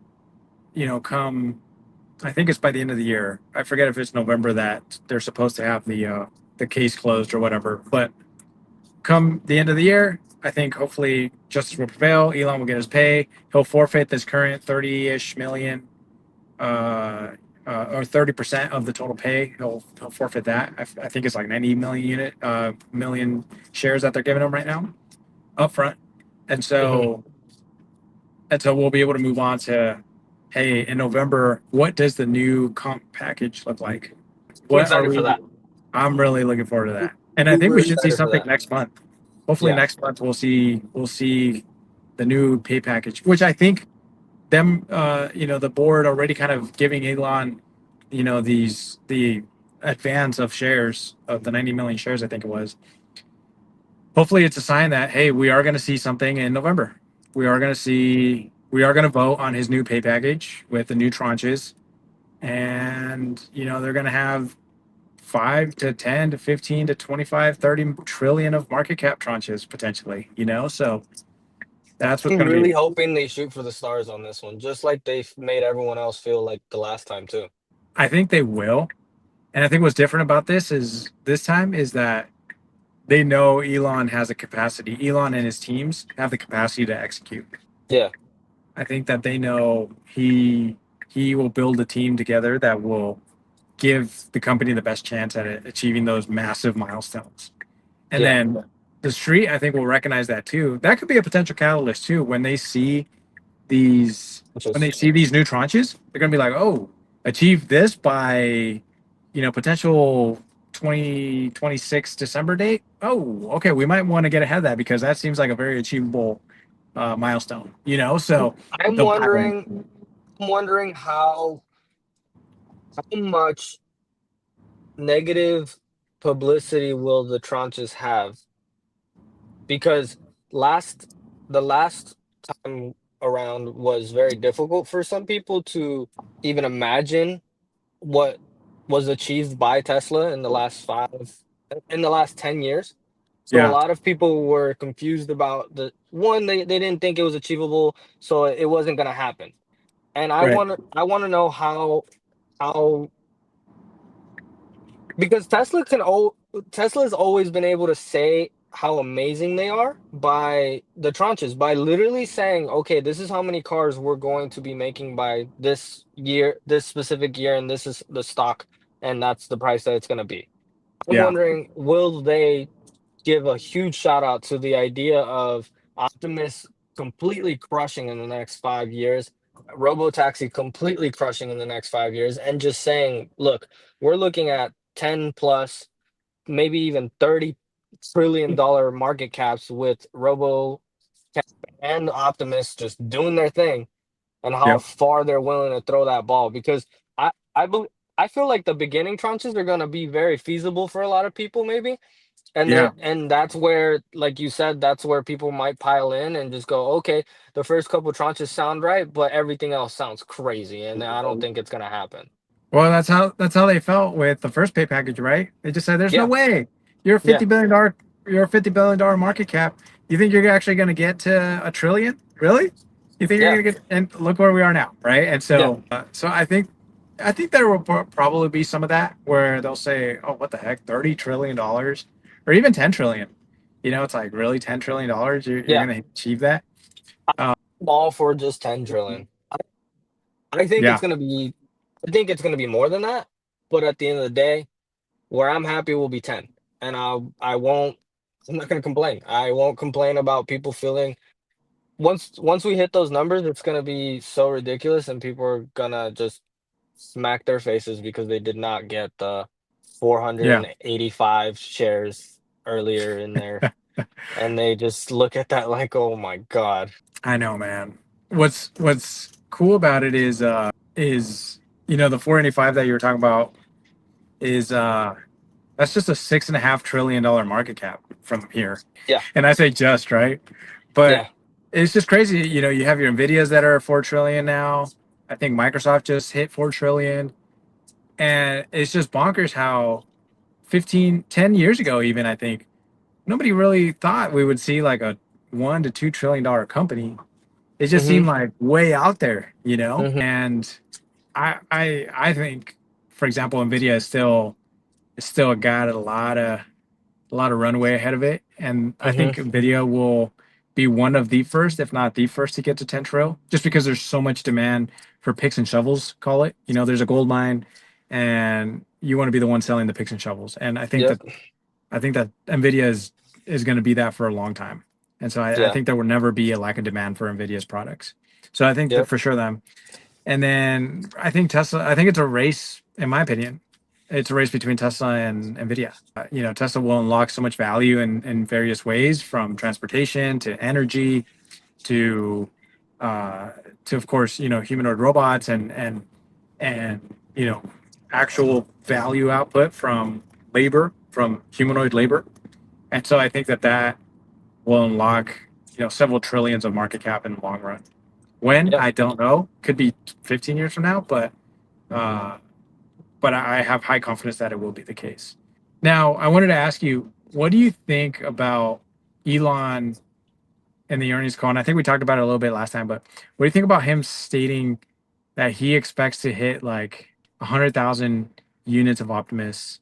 come I think it's by the end of the year. I forget if it's November that they're supposed to have the case closed or whatever. But come the end of the year, I think hopefully justice will prevail. Elon will get his pay. He'll forfeit this current 30-ish million, or 30% of the total pay. He'll forfeit that. I think it's like 90 million shares that they're giving him right now up front. And Hmm. so we'll be able to move on to, hey, in November, what does the new comp package look like? I'm What are excited for we? that. I'm really looking forward to that, and I think Super we should see excited for something that. next month. Hopefully, Yeah. next month we'll see the new pay package, which I think the board already kind of giving Elon, the advance of shares of the 90 million shares, I think it was. Hopefully, it's a sign that hey, we are going to see something in November. We are going to vote on his new pay package with the new tranches, and they're going to have 5 to 10 to 15 to 25, 30 trillion of market cap tranches potentially. So that's what's I'm going to really be. hoping they shoot for the stars on this one, just like they made everyone else feel like the last time too. I think they will. And I think what's different about this is this time is that they know Elon has a capacity. Elon and his teams have the capacity to execute. Yeah. I think that they know he will build a team together that will give the company the best chance at achieving those massive milestones. And Yeah. then the street, I think, will recognize that too. That could be a potential catalyst too when they see these Which when they is see these new tranches. They're gonna be like, oh, achieve this by potential 2026 December date. Oh, okay, we might want to get ahead of that because that seems like a very achievable milestone. So I'm they'll pile wondering in. I'm wondering how much negative publicity will the tranches have? Because last the last time around was very difficult for some people to even imagine what was achieved by Tesla in the last 10 years. So a Yeah, lot of people were confused about the one, they didn't think it was achievable, so it wasn't gonna happen. And right. I wanna know how because Tesla has always been able to say how amazing they are by the tranches, by literally saying, okay, this is how many cars we're going to be making by this year, this specific year, and this is the stock, and that's the price that it's going to be. I'm Yeah. wondering, will they give a huge shout out to the idea of Optimus completely crushing in the next 5 years? Robotaxi completely crushing in the next 5 years and just saying, look, we're looking at 10 plus, maybe even $30 trillion market caps with Robo and Optimus just doing their thing, and how Yep. far they're willing to throw that ball. Because I feel like the beginning tranches are gonna be very feasible for a lot of people, maybe. Yeah. And that's where, like you said, that's where people might pile in and just go, okay, the first couple tranches sound right, but everything else sounds crazy, and I don't think it's gonna happen. Well, that's how they felt with the first pay package, right? They just said, "There's no Yeah, way you're a yeah, $50 billion, you're a $50 billion market cap. You think you're actually going to get to a trillion? Really? You think you're yeah, going to get?" And look where we are now, right? And yeah, so I think there will probably be some of that where they'll say, "Oh, what the heck, $30 trillion, or even 10 trillion." You know, it's like really $10 trillion. You're yeah. going to achieve that? Uh, I'm all for just 10 trillion. I think it's yeah. gonna be, I think it's gonna be more than that, but at the end of the day, where I'm happy will be 10. And I won't, I'm not gonna complain. I won't complain about people feeling, once we hit those numbers, it's gonna be so ridiculous and people are gonna just smack their faces because they did not get the Yeah. 485 shares earlier in there. And they just look at that like, oh my God. I know, man. What's cool about it is the 485 that you were talking about is that's just a $6.5 trillion market cap from here. Yeah, And I say just right, but yeah. it's just crazy. You have your Nvidias that are 4 trillion now. I think Microsoft just hit 4 trillion, and it's just bonkers how 10 years ago, even I think nobody really thought we would see like a $1 to $2 trillion company. It just Mm-hmm. seemed like way out there, Mm-hmm. And I think, for example, Nvidia is still got a lot of runway ahead of it, and I think Mm-hmm. Nvidia will be one of the first, if not the first, to get to 10 trill, just because there's so much demand for picks and shovels. Call it, there's a gold mine, and you want to be the one selling the picks and shovels, and Yep. I think that Nvidia is going to be that for a long time. And so I Yeah. think there will never be a lack of demand for Nvidia's products. So I think that Yep. for sure them. And then I think Tesla, I think it's a race, in my opinion. It's a race between Tesla and Nvidia. Tesla will unlock so much value in various ways, from transportation to energy to uh, of course, humanoid robots and actual value output from labor, from humanoid labor. And so I think that will unlock, several trillions of market cap in the long run. When, Yep. I don't know. Could be 15 years from now, uh, but I have high confidence that it will be the case. Now, I wanted to ask you, what do you think about Elon in the earnings call? And I think we talked about it a little bit last time, but what do you think about him stating that he expects to hit like 100,000 units of Optimus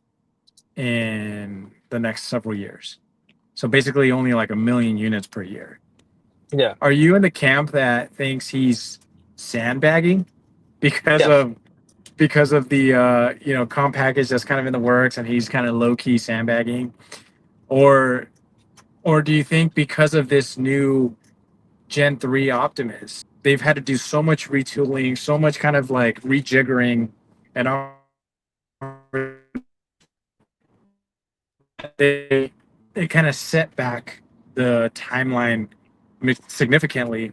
in the next several years? So basically, only like a million units per year. Yeah. Are you in the camp that thinks he's sandbagging because Yeah. of the comp package that's kind of in the works, and he's kind of low key sandbagging, or do you think because of this new Gen 3 Optimus, they've had to do so much retooling, so much kind of like rejiggering, and they kind of set back the timeline significantly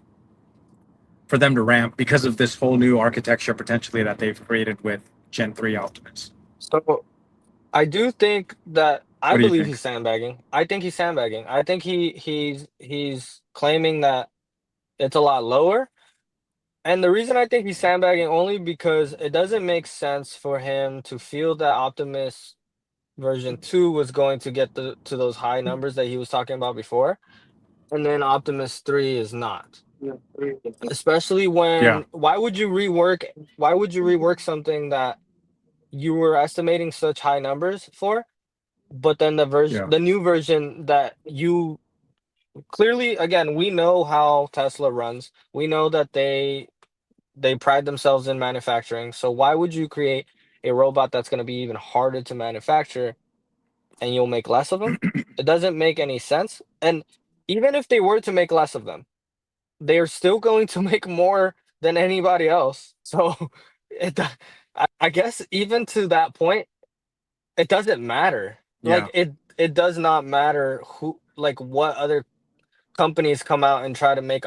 for them to ramp because of this whole new architecture potentially that they've created with Gen 3 Optimus. So I do think that, I What do you believe think? he's sandbagging. I think he's sandbagging. I think he's claiming that it's a lot lower. And the reason I think he's sandbagging only because it doesn't make sense for him to feel that Optimus version 2 was going to get to those high numbers that he was talking about before, and then Optimus 3 is not. Especially Yeah, when, why would you rework something that you were estimating such high numbers for, but then yeah, the new version that you clearly, again, we know how Tesla runs. We know that they pride themselves in manufacturing. So why would you create a robot that's going to be even harder to manufacture and you'll make less of them? It doesn't make any sense. And even if they were to make less of them, they're still going to make more than anybody else. So it, I guess even to that point, it doesn't matter. Yeah. It does not matter who, like, what other companies come out and try to make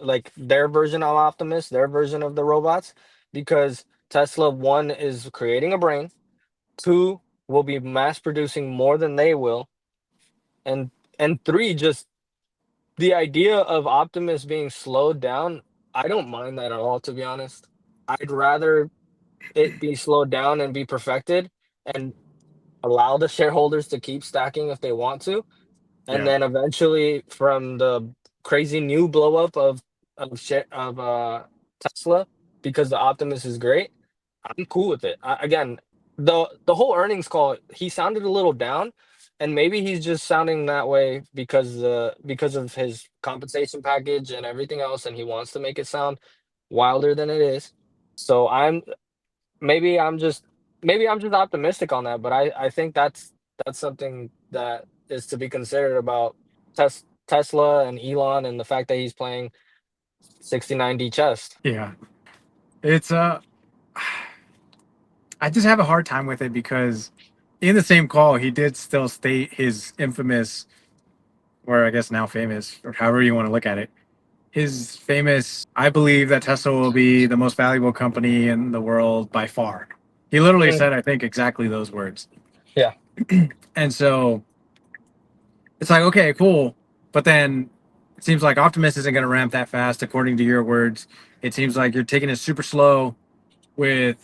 like their version of Optimus, their version of the robots, because Tesla, one, is creating a brain, two, will be mass producing more than they will, and three, just the idea of Optimus being slowed down, I don't mind that at all, to be honest. I'd rather it be slowed down and be perfected and allow the shareholders to keep stacking if they want to, and Yeah. then eventually from the crazy new blow up of Tesla, because the Optimus is great, I'm cool with it. Again, the whole earnings call, he sounded a little down, and maybe he's just sounding that way because of his compensation package and everything else, and he wants to make it sound wilder than it is. So maybe I'm just maybe I'm just optimistic on that, but I think that's something that is to be considered about Tesla and Elon and the fact that he's playing 69D chess. Yeah. It's I just have a hard time with it because in the same call he did still state his infamous, or I guess now famous, or however you want to look at it, his famous, I believe that Tesla will be the most valuable company in the world by far. He literally Mm, said, I think, exactly those words. yeah. And so it's like, okay, cool. But then it seems like Optimus isn't going to ramp that fast, according to your words. It seems like you're taking it super slow with,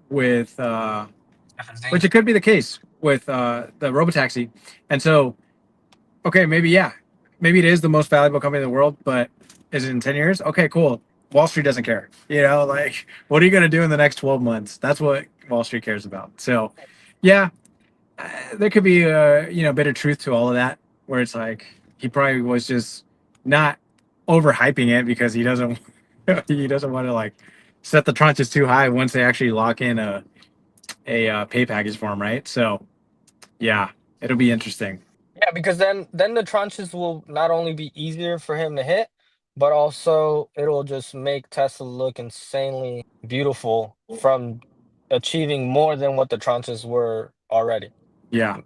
with, FSD. which it could be the case with the Robotaxi. And so, okay, maybe, yeah, maybe it is the most valuable company in the world, but is it in 10 years? Okay, cool. Wall Street doesn't care. You know, like, what are you going to do in the next 12 months? That's what Wall Street cares about. So, yeah, there could be a bit of truth to all of that, where it's like he probably was just not overhyping it because he doesn't he doesn't want to like set the tranches too high once they actually lock in a pay package for him, right? So yeah, it'll be interesting. Yeah, because then the tranches will not only be easier for him to hit, but also it'll just make Tesla look insanely beautiful from achieving more than what the tranches were already. Yeah,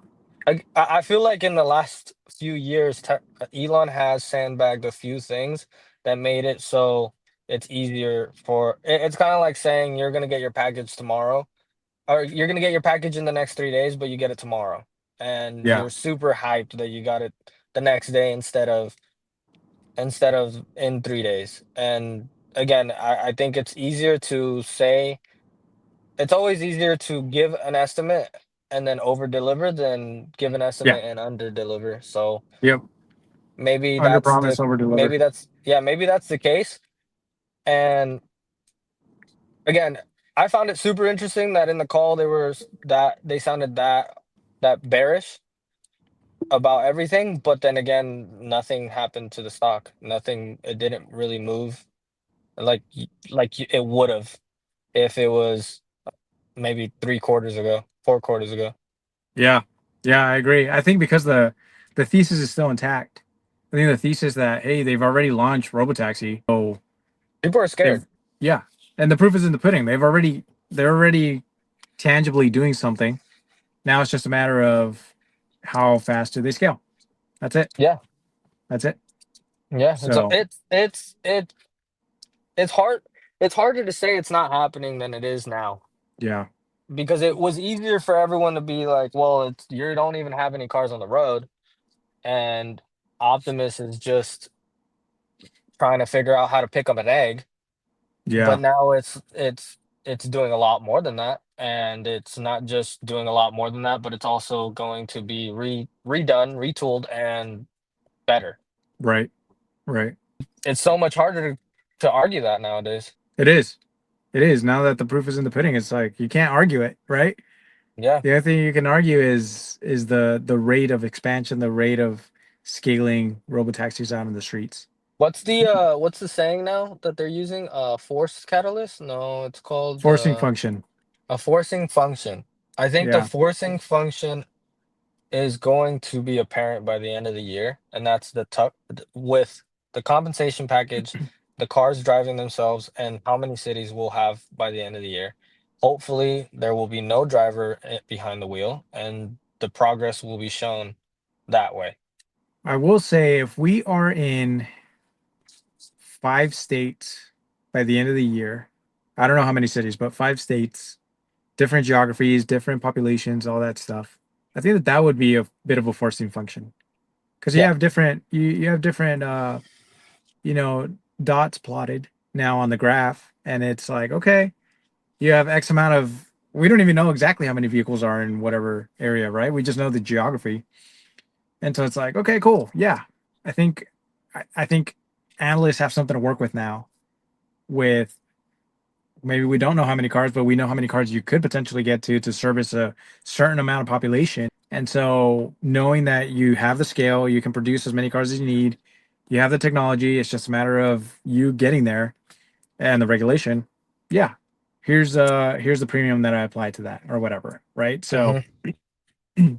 I feel like in the last few years, Elon has sandbagged a few things that made it so it's easier for. It's kind of like saying you're gonna get your package tomorrow, or you're gonna get your package in the next 3 days, but you get it tomorrow, and yeah, you're super hyped that you got it the next day instead of in 3 days. And again, I think it's easier to say it's always easier to give an estimate and then over deliver than give an yeah, estimate and under deliver. So yep. maybe Under that's promise, the over deliver. maybe that's yeah, maybe that's the case. And again, I found it super interesting that in the call that they sounded that bearish about everything, but then again, nothing happened to the stock. Nothing, it didn't really move it would have if it was maybe 3 quarters ago, 4 quarters ago. Yeah, yeah, I agree. I think because the thesis is still intact. I think the thesis that hey, they've already launched Robotaxi, so People are they've scared. yeah, and the proof is in the pudding. They're already tangibly doing something. Now it's just a matter of how fast do they scale. That's it. Yeah. That's it. Yeah, So it's hard. It's harder to say it's not happening than it is now yeah, because it was easier for everyone to be like, "Well, it's you don't even have any cars on the road," and Optimus is just trying to figure out how to pick up an egg. But yeah, now it's doing a lot more than that, and it's not just doing a lot more than that, but it's also going to be redone, retooled, and better. right, right. It's so much harder to argue that nowadays. It is. It is. Now that the proof is in the pudding, it's like you can't argue it, right? Yeah. The only thing you can argue is the rate of expansion, the rate of scaling robotaxis out in the streets. What's the saying now that they're using? Force catalyst? No, it's called Forcing function. a forcing function. I think the Yeah, forcing function is going to be apparent by the end of the year, and that's with the compensation package the cars driving themselves, and how many cities we'll have by the end of the year. Hopefully, there will be no driver behind the wheel, and the progress will be shown that way. I will say if we are in 5 states by the end of the year, I don't know how many cities, but 5 states, different geographies, different populations, all that stuff. I think that that would be a bit of a forcing function because Yeah. you have different you know dots plotted now on the graph, and it's like okay, you have X amount of. We don't even know exactly how many vehicles are in whatever area, right? We just know the geography, and so it's like okay, cool, yeah. I think I think analysts have something to work with now. With maybe we don't know how many cars, but we know how many cars you could potentially get to service a certain amount of population. And so knowing that you have the scale, you can produce as many cars as you need, you have the technology, it's just a matter of you getting there and the regulation. Yeah. Here's the premium that I apply to that or whatever, right? So Hmm.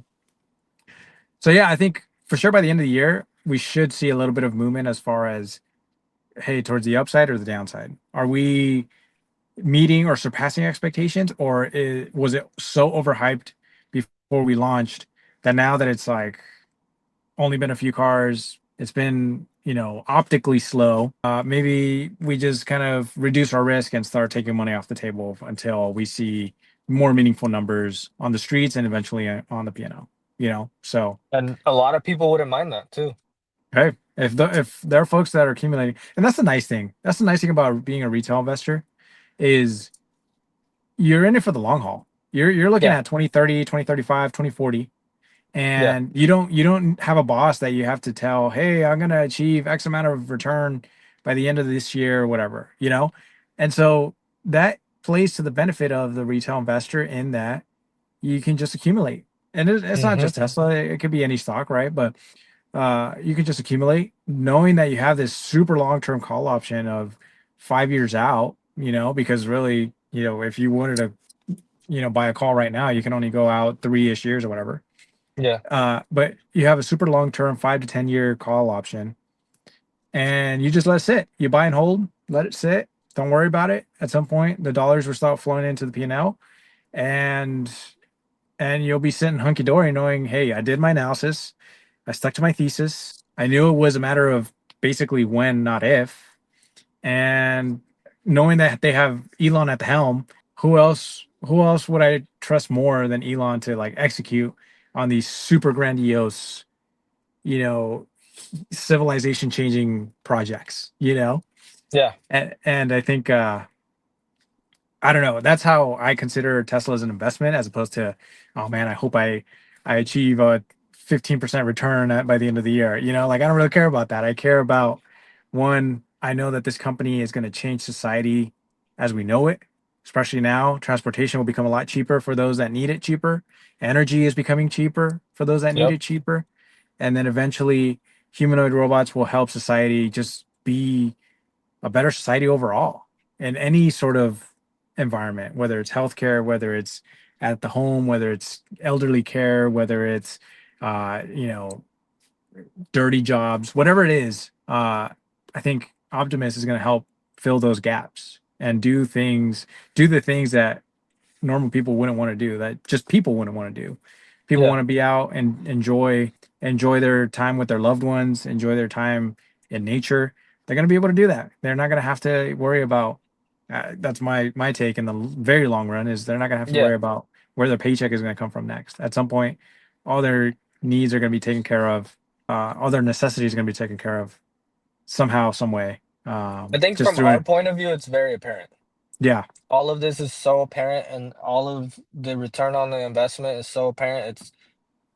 so yeah, I think for sure by the end of the year, we should see a little bit of movement as far as hey, towards the upside or the downside. Are we meeting or surpassing expectations, or was it so overhyped before we launched that now that it's like only been a few cars, it's been optically slow. Maybe we just kind of reduce our risk and start taking money off the table until we see more meaningful numbers on the streets and eventually on the piano. So And a lot of people wouldn't mind that too. hey, if there are folks that are accumulating, and that's the nice thing. That's the nice thing about being a retail investor is you're in it for the long haul. You're looking Yeah. at 2030, 2035, 2040, Yeah. and you don't have a boss that you have to tell, "Hey, I'm going to achieve X amount of return by the end of this year or whatever." And so that plays to the benefit of the retail investor in that you can just accumulate. And it's not Hmm. just Tesla, it could be any stock, right? But you can just accumulate knowing that you have this super long-term call option of 5 years out, because really, if you wanted to buy a call right now, you can only go out 3-ish years or whatever. Yeah. But you have a super long term 5 to 10 year call option, and you just let it sit. You buy and hold, let it sit. Don't worry about it. At some point, the dollars will start flowing into the P&L, and and you'll be sitting hunky dory, knowing, hey, I did my analysis, I stuck to my thesis, I knew it was a matter of basically when, not if, and knowing that they have Elon at the helm, who else would I trust more than Elon to like execute on these super grandiose, you know, civilization changing projects. Yeah. And I think I don't know. That's how I consider Tesla as an investment, as opposed to, oh man, I hope I achieve a 15% return by the end of the year. Like I don't really care about that. I care about one. I know that this company is going to change society as we know it. Especially now, transportation will become a lot cheaper for those that need it cheaper. Energy is becoming cheaper for those that need Yep. it cheaper, and then eventually, humanoid robots will help society just be a better society overall in any sort of environment, whether it's healthcare, whether it's at the home, whether it's elderly care, whether it's you know dirty jobs, whatever it is. I think Optimus is going to help fill those gaps and do the things that normal people wouldn't want to do, that just people wouldn't want to do. People Yeah. want to be out and enjoy their time with their loved ones, enjoy their time in nature. They're going to be able to do that. They're not going to have to worry about that's my take in the very long run, is they're not going to have to Yeah. worry about where their paycheck is going to come from next. At some point, all their needs are going to be taken care of. All their necessities are going to be taken care of somehow, some way. I think Just from through our it. point of view, it's very apparent. Yeah. All of this is so apparent, and all of the return on the investment is so apparent.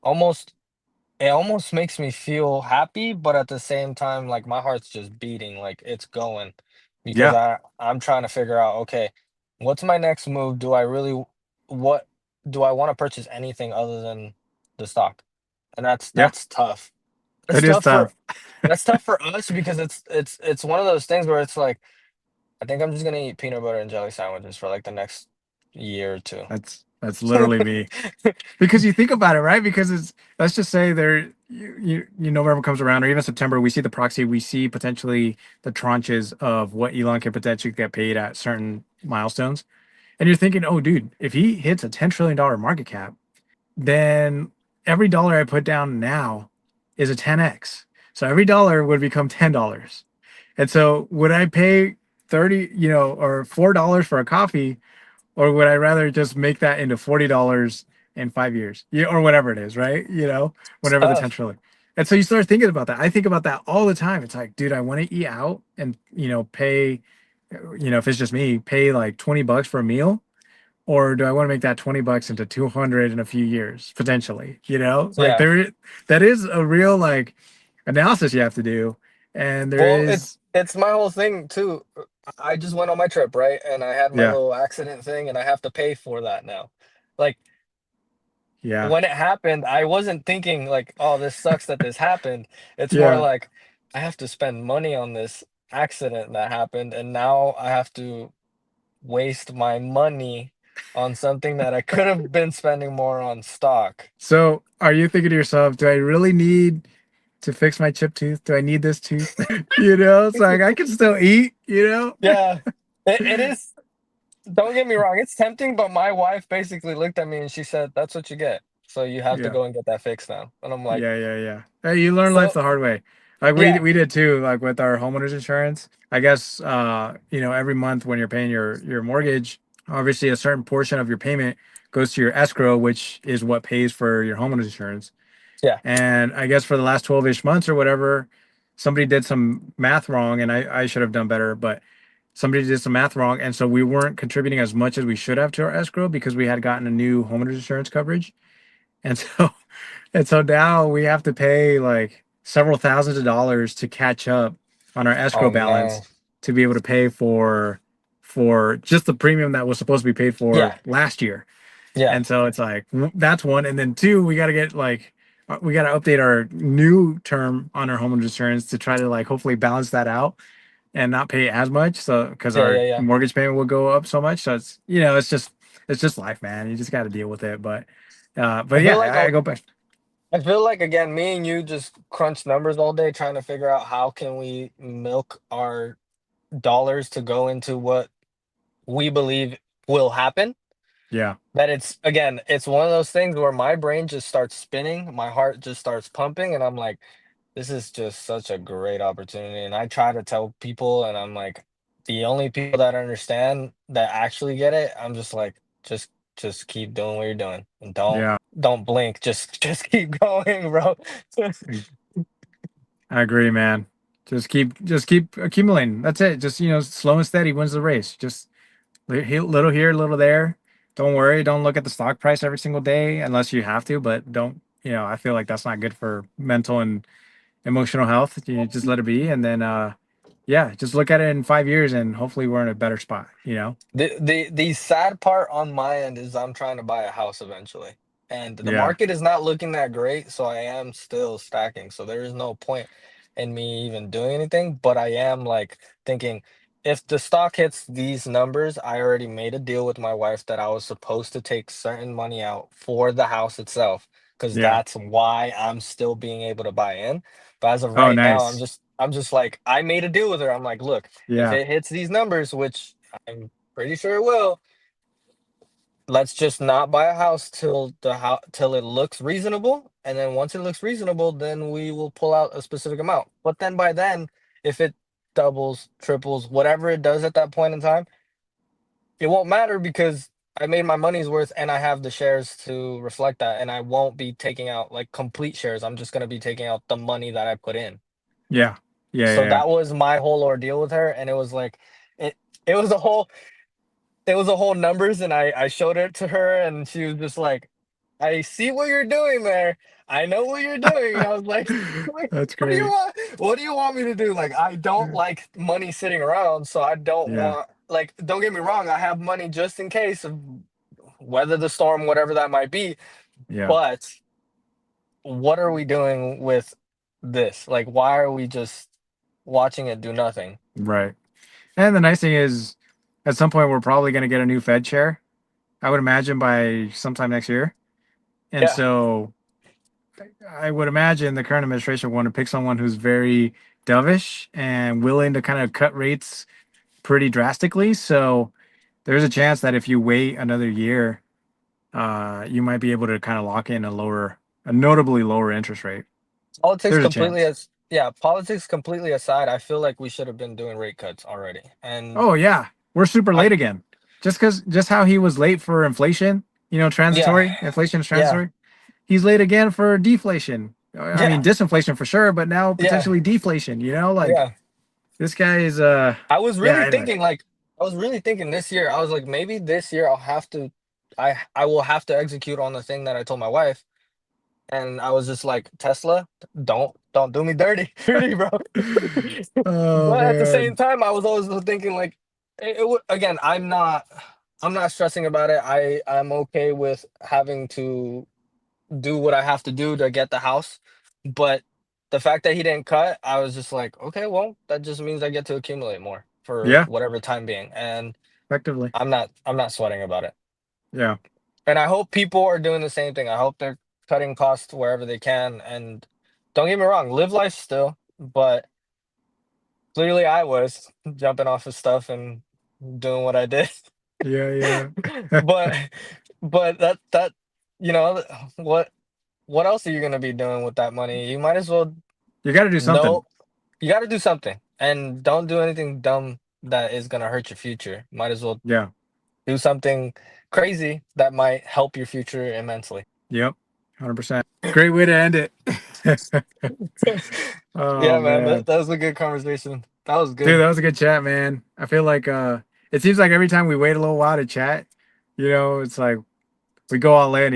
Almost it almost makes me feel happy, but at the same time, like my heart's just beating, like it's going, because Yeah. I'm trying to figure out, okay, what's my next move? What do I want to purchase anything other than the stock? And Yeah. that's tough. That's It is tough for tough. that's tough for us because it's one of those things where it's like I think I'm just gonna eat peanut butter and jelly sandwiches for like the next year or two. That's literally me. Because you think about it, right? Because it's, let's just say there, November comes around, or even September, we see the proxy, we see potentially the tranches of what Elon can potentially get paid at certain milestones, and you're thinking, oh, dude, if he hits a $10 trillion market cap, then every dollar I put down now is a 10x. So every dollar would become $10. And so would I pay 30, or $4 for a coffee, or would I rather just make that into $40 in 5 years? Yeah, or whatever it is, right? Whenever the 10 Stuff. trillion. And so you start thinking about that. I think about that all the time. It's like, dude, I want to eat out and, pay, if it's just me, pay like $20 for a meal, or do I want to make that $20 into 200 in a few years, potentially? Like Yeah. that is a real like analysis you have to do. And there Well, is, it's my whole thing too. I just went on my trip, right? And I had my yeah, little accident thing and I have to pay for that now. Like yeah, when it happened, I wasn't thinking like, oh, this sucks that this happened. It's more yeah. like I have to spend money on this accident that happened and now I have to waste my money on something that I could have been spending more on stock. So are you thinking to yourself, do I really need to fix my chip tooth? Do I need this tooth? It's like I can still eat. Yeah. It is. Don't get me wrong, it's tempting, but my wife basically looked at me and she said, "That's what you get. So you have to Yeah. go and get that fixed now." And I'm like, Yeah, yeah, yeah. Hey, you learn life "So the hard way. Like we yeah, we did too, like with our homeowners insurance. I guess every month when you're paying your mortgage, obviously a certain portion of your payment goes to your escrow, which is what pays for your homeowners insurance. yeah, And I guess for the last 12-ish months or whatever, somebody did some math wrong, and I should have done better, but somebody did some math wrong, and so we weren't contributing as much as we should have to our escrow because we had gotten a new homeowners insurance coverage. And so and so now we have to pay like several thousands of dollars to catch up on our escrow oh balance no, to be able to pay for just the premium that was supposed to be paid for yeah, last year. yeah, And so it's like that's one, and then two, we got to get like we got to update our new term on our homeowners insurance to try to like hopefully balance that out and not pay as much, so because yeah, our yeah, yeah." mortgage payment will go up so much. So it's just life, man. You just got to deal with it. But I yeah, feel like I go back. I feel like again, me and you just crunch numbers all day trying to figure out how can we milk our dollars to go into what we believe will happen. Yeah, That it's again, it's one of those things where my brain just starts spinning, my heart just starts pumping, and I'm like, this is just such a great opportunity. And I try to tell people, and I'm like, the only people that understand that actually get it, I'm just like, just keep doing what you're doing and yeah. don't blink. Just keep going, bro. I agree, man. Just keep accumulating. That's it. Just slow and steady wins the race. Just little here, little there. Don't worry. Don't look at the stock price every single day unless you have to. But don't. I feel like that's not good for mental and emotional health. You just let it be, and then yeah, just look at it in 5 years, and hopefully we're in a better spot. The sad part on my end is I'm trying to buy a house eventually. And the Yeah, market is not looking that great, so I am still stacking. So there is no point in me even doing anything, but I am like thinking if the stock hits these numbers, I already made a deal with my wife that I was supposed to take certain money out for the house itself because yeah. that's why I'm still being able to buy in. But as of Oh, right now, nice. I'm just like I made a deal with her. I'm like, look, if Yeah, it hits these numbers, which I'm pretty sure it will. Let's just not buy a house till the house till it looks reasonable, and then once it looks reasonable, then we will pull out a specific amount. But then by then, if it doubles, triples, whatever it does at that point in time, it won't matter because I made my money's worth and I have the shares to reflect that, and I won't be taking out like complete shares. I'm just gonna be taking out the money that I put in. yeah, yeah, So yeah, that was my whole ordeal with her, and it was like it it was a whole it was a whole numbers and I showed it to her and she was just like, "I see what you're doing there. I know what you're doing." And yeah. I was like, like, That's "What do you great. want? What do you want me to do?" Like, I don't like money sitting around, so I don't Yeah, want like don't get me wrong, I have money just in case of weather the storm, whatever that might be. yeah. But what are we doing with this? Like, why are we just watching it do nothing? Right. And the nice thing is, at some point, we're probably going to get a new Fed chair. I would imagine by sometime next year. And Yeah. so I would imagine the current administration would want to pick someone who's very dovish and willing to kind of cut rates pretty drastically. So there's a chance that if you wait another year, you might be able to kind of lock in a notably lower interest rate. Politics There's a completely chance. as yeah, politics completely aside, I feel like we should have been doing rate cuts already. And Oh yeah, we're super I late again. Just how he was late for inflation, yeah, transitory. Inflation is yeah, transitory. He's late again for deflation. I yeah, mean, disinflation for sure, but now yeah, potentially deflation. Like yeah. this guy is I was yeah. really Anyway, thinking like I was really thinking this year, I was like, maybe this year I will have to execute on the thing that I told my wife. And I was just like, Tesla, don't do me dirty, dirty, bro. oh But at the same man, time, I was always thinking like, again, I'm not stressing about it. I'm okay with having to do what I have to do to get the house. But the fact that he didn't cut, I was just like, okay, well, that just means I get to accumulate more for yeah, whatever time being. And effectively, I'm not sweating about it. yeah, And I hope people are doing the same thing. I hope they're cutting costs wherever they can. And don't get me wrong, live life still. But clearly I was jumping off of stuff and doing what I did. yeah, yeah. But that you know what what else are you gonna be doing with that money? You might as well You got to do something. know you got to do something and don't do anything dumb that is gonna hurt your future. Might as well Yeah, do something crazy that might help your future immensely. yep, 100%. Great way to end it. Oh Yeah, man, man. that was a good conversation. That was Dude, good. that was a good chat, man. I feel like it seems like every time we wait a little while to chat, it's like we go all in.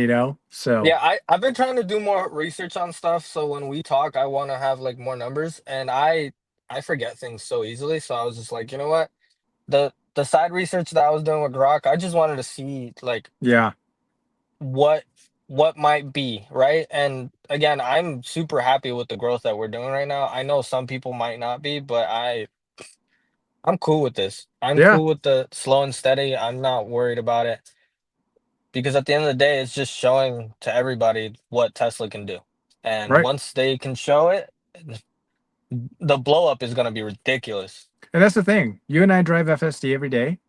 So Yeah, I've been trying to do more research on stuff, so when we talk, I want to have like more numbers, and I forget things so easily. So I was just like, you know what? The side research that I was doing with Rock, I just wanted to see like yeah, what what might be, right? And again, I'm super happy with the growth that we're doing right now. I know some people might not be, but I'm cool with this. I'm yeah, cool with the slow and steady. I'm not worried about it because at the end of the day, it's just showing to everybody what Tesla can do. And right. once they can show it, the blow up is going to be ridiculous. And that's the thing. You and I drive FSD every day.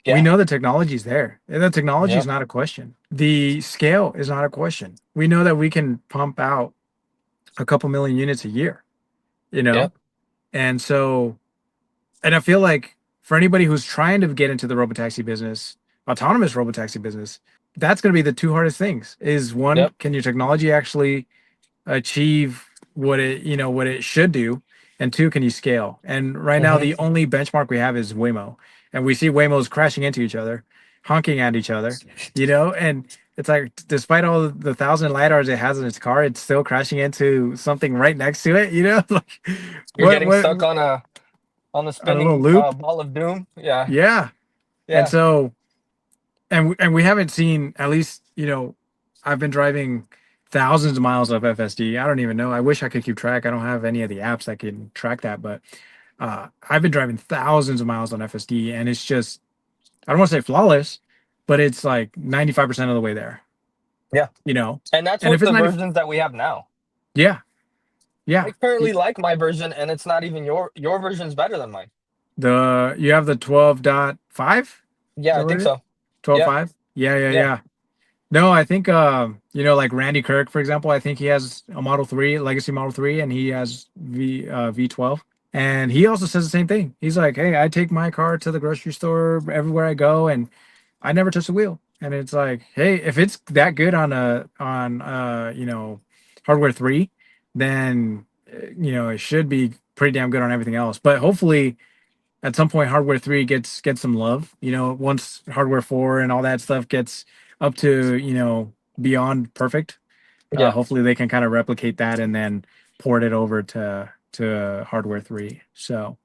We Yeah. know the technology's there. And the technology is Yep. not a question. The scale is not a question. We know that we can pump out a couple million units a year, you know? Yep. And so, and I feel like for anybody who's trying to get into the robotaxi business, autonomous robotaxi business, that's going to be the two hardest things is one, Yep. can your technology actually achieve what it should do, and two, can you scale? And right now Hmm. the only benchmark we have is Waymo, and we see Waymos crashing into each other, honking at each other, and it's like despite all the thousand lidars it has in its car, it's still crashing into something right next to it, like You're getting what stuck on a on a little spinning loop. ball of doom. Yeah. Yeah. And Yeah. so and we haven't seen, at least I've been driving thousands of miles of FSD. I don't even know, I wish I could keep track. I don't have any of the apps that can track that, but I've been driving thousands of miles on FSD, and it's just, I don't want to say flawless, but it's like 95% of the way there, Yeah. you know And that's and with if it's the 90. versions that we have now. Yeah, yeah. I currently like my version, and it's not even your version's better than mine. You have the 12.5, is Yeah, I that what think it is? so. Yeah. 12.5. Yeah, yeah, Yeah. yeah. No, I think like Randy Kirk, for example, I think he has a Model 3, legacy Model 3, and he has V12. And he also says the same thing. He's like, "Hey, I take my car to the grocery store everywhere I go, and I never touch the wheel." And it's like, "Hey, if it's that good on hardware 3, then it should be pretty damn good on everything else." But hopefully at some point hardware 3 gets some love, once hardware 4 and all that stuff gets up to beyond perfect. Yeah. Hopefully they can kind of replicate that and then port it over to hardware 3. So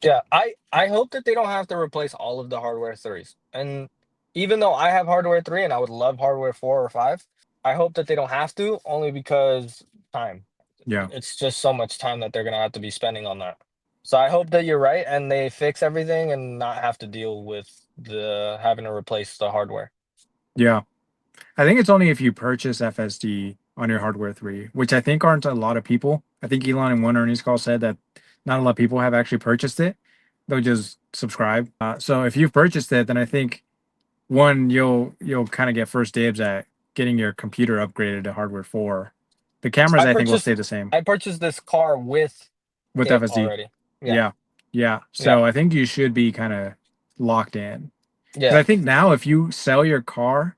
Yeah. I hope that they don't have to replace all of the hardware threes. And even though I have hardware 3 and I would love hardware 4 or 5, I hope that they don't have to only because time. yeah, It's just so much time that they're gonna have to be spending on that. So I hope that you're right and they fix everything and not have to deal with the having to replace the hardware. Yeah. I think it's only if you purchase FSD on your hardware 3, which I think aren't a lot of people. I think Elon in one earnings call said that not a lot of people have actually purchased it. They'll just subscribe. So if you've purchased it, then I think one, you'll kind of get first dibs at getting your computer upgraded to hardware 4. The cameras I I think will purchased stay the same I purchased this car with with it FSD. already. Yeah. Yeah. Yeah. Yeah. So I think you should be kind of locked in. Because Yeah. I think now if you sell your car,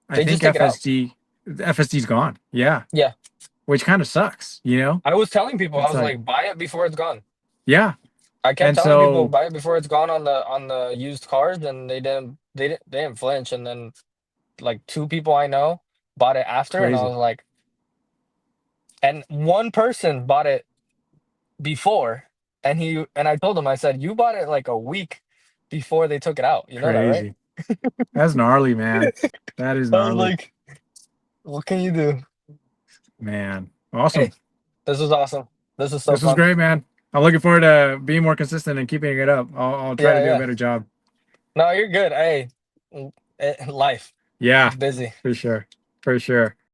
I They just think take it out. FSD's gone. Yeah. Yeah. Which kind of sucks, you know? I was telling people, I It's was like, like, buy it before it's gone. yeah. I kept And telling people so buy it before it's gone on the used cars, and they didn't flinch. And then like two people I know bought it after, and I crazy. was like, and one person bought it before, and I told him, I said, you bought it like a week before they took it out. You know that, right? Crazy. That's gnarly, man. That is I was gnarly. like, what can you do? Man. Awesome. Hey, this was awesome. This was so This was fun. great, man. I'm looking forward to being more consistent and keeping it up. I'll try to Yeah, do a yeah. better job. No, you're good. Hey, life. Yeah, It's busy. for sure. For sure.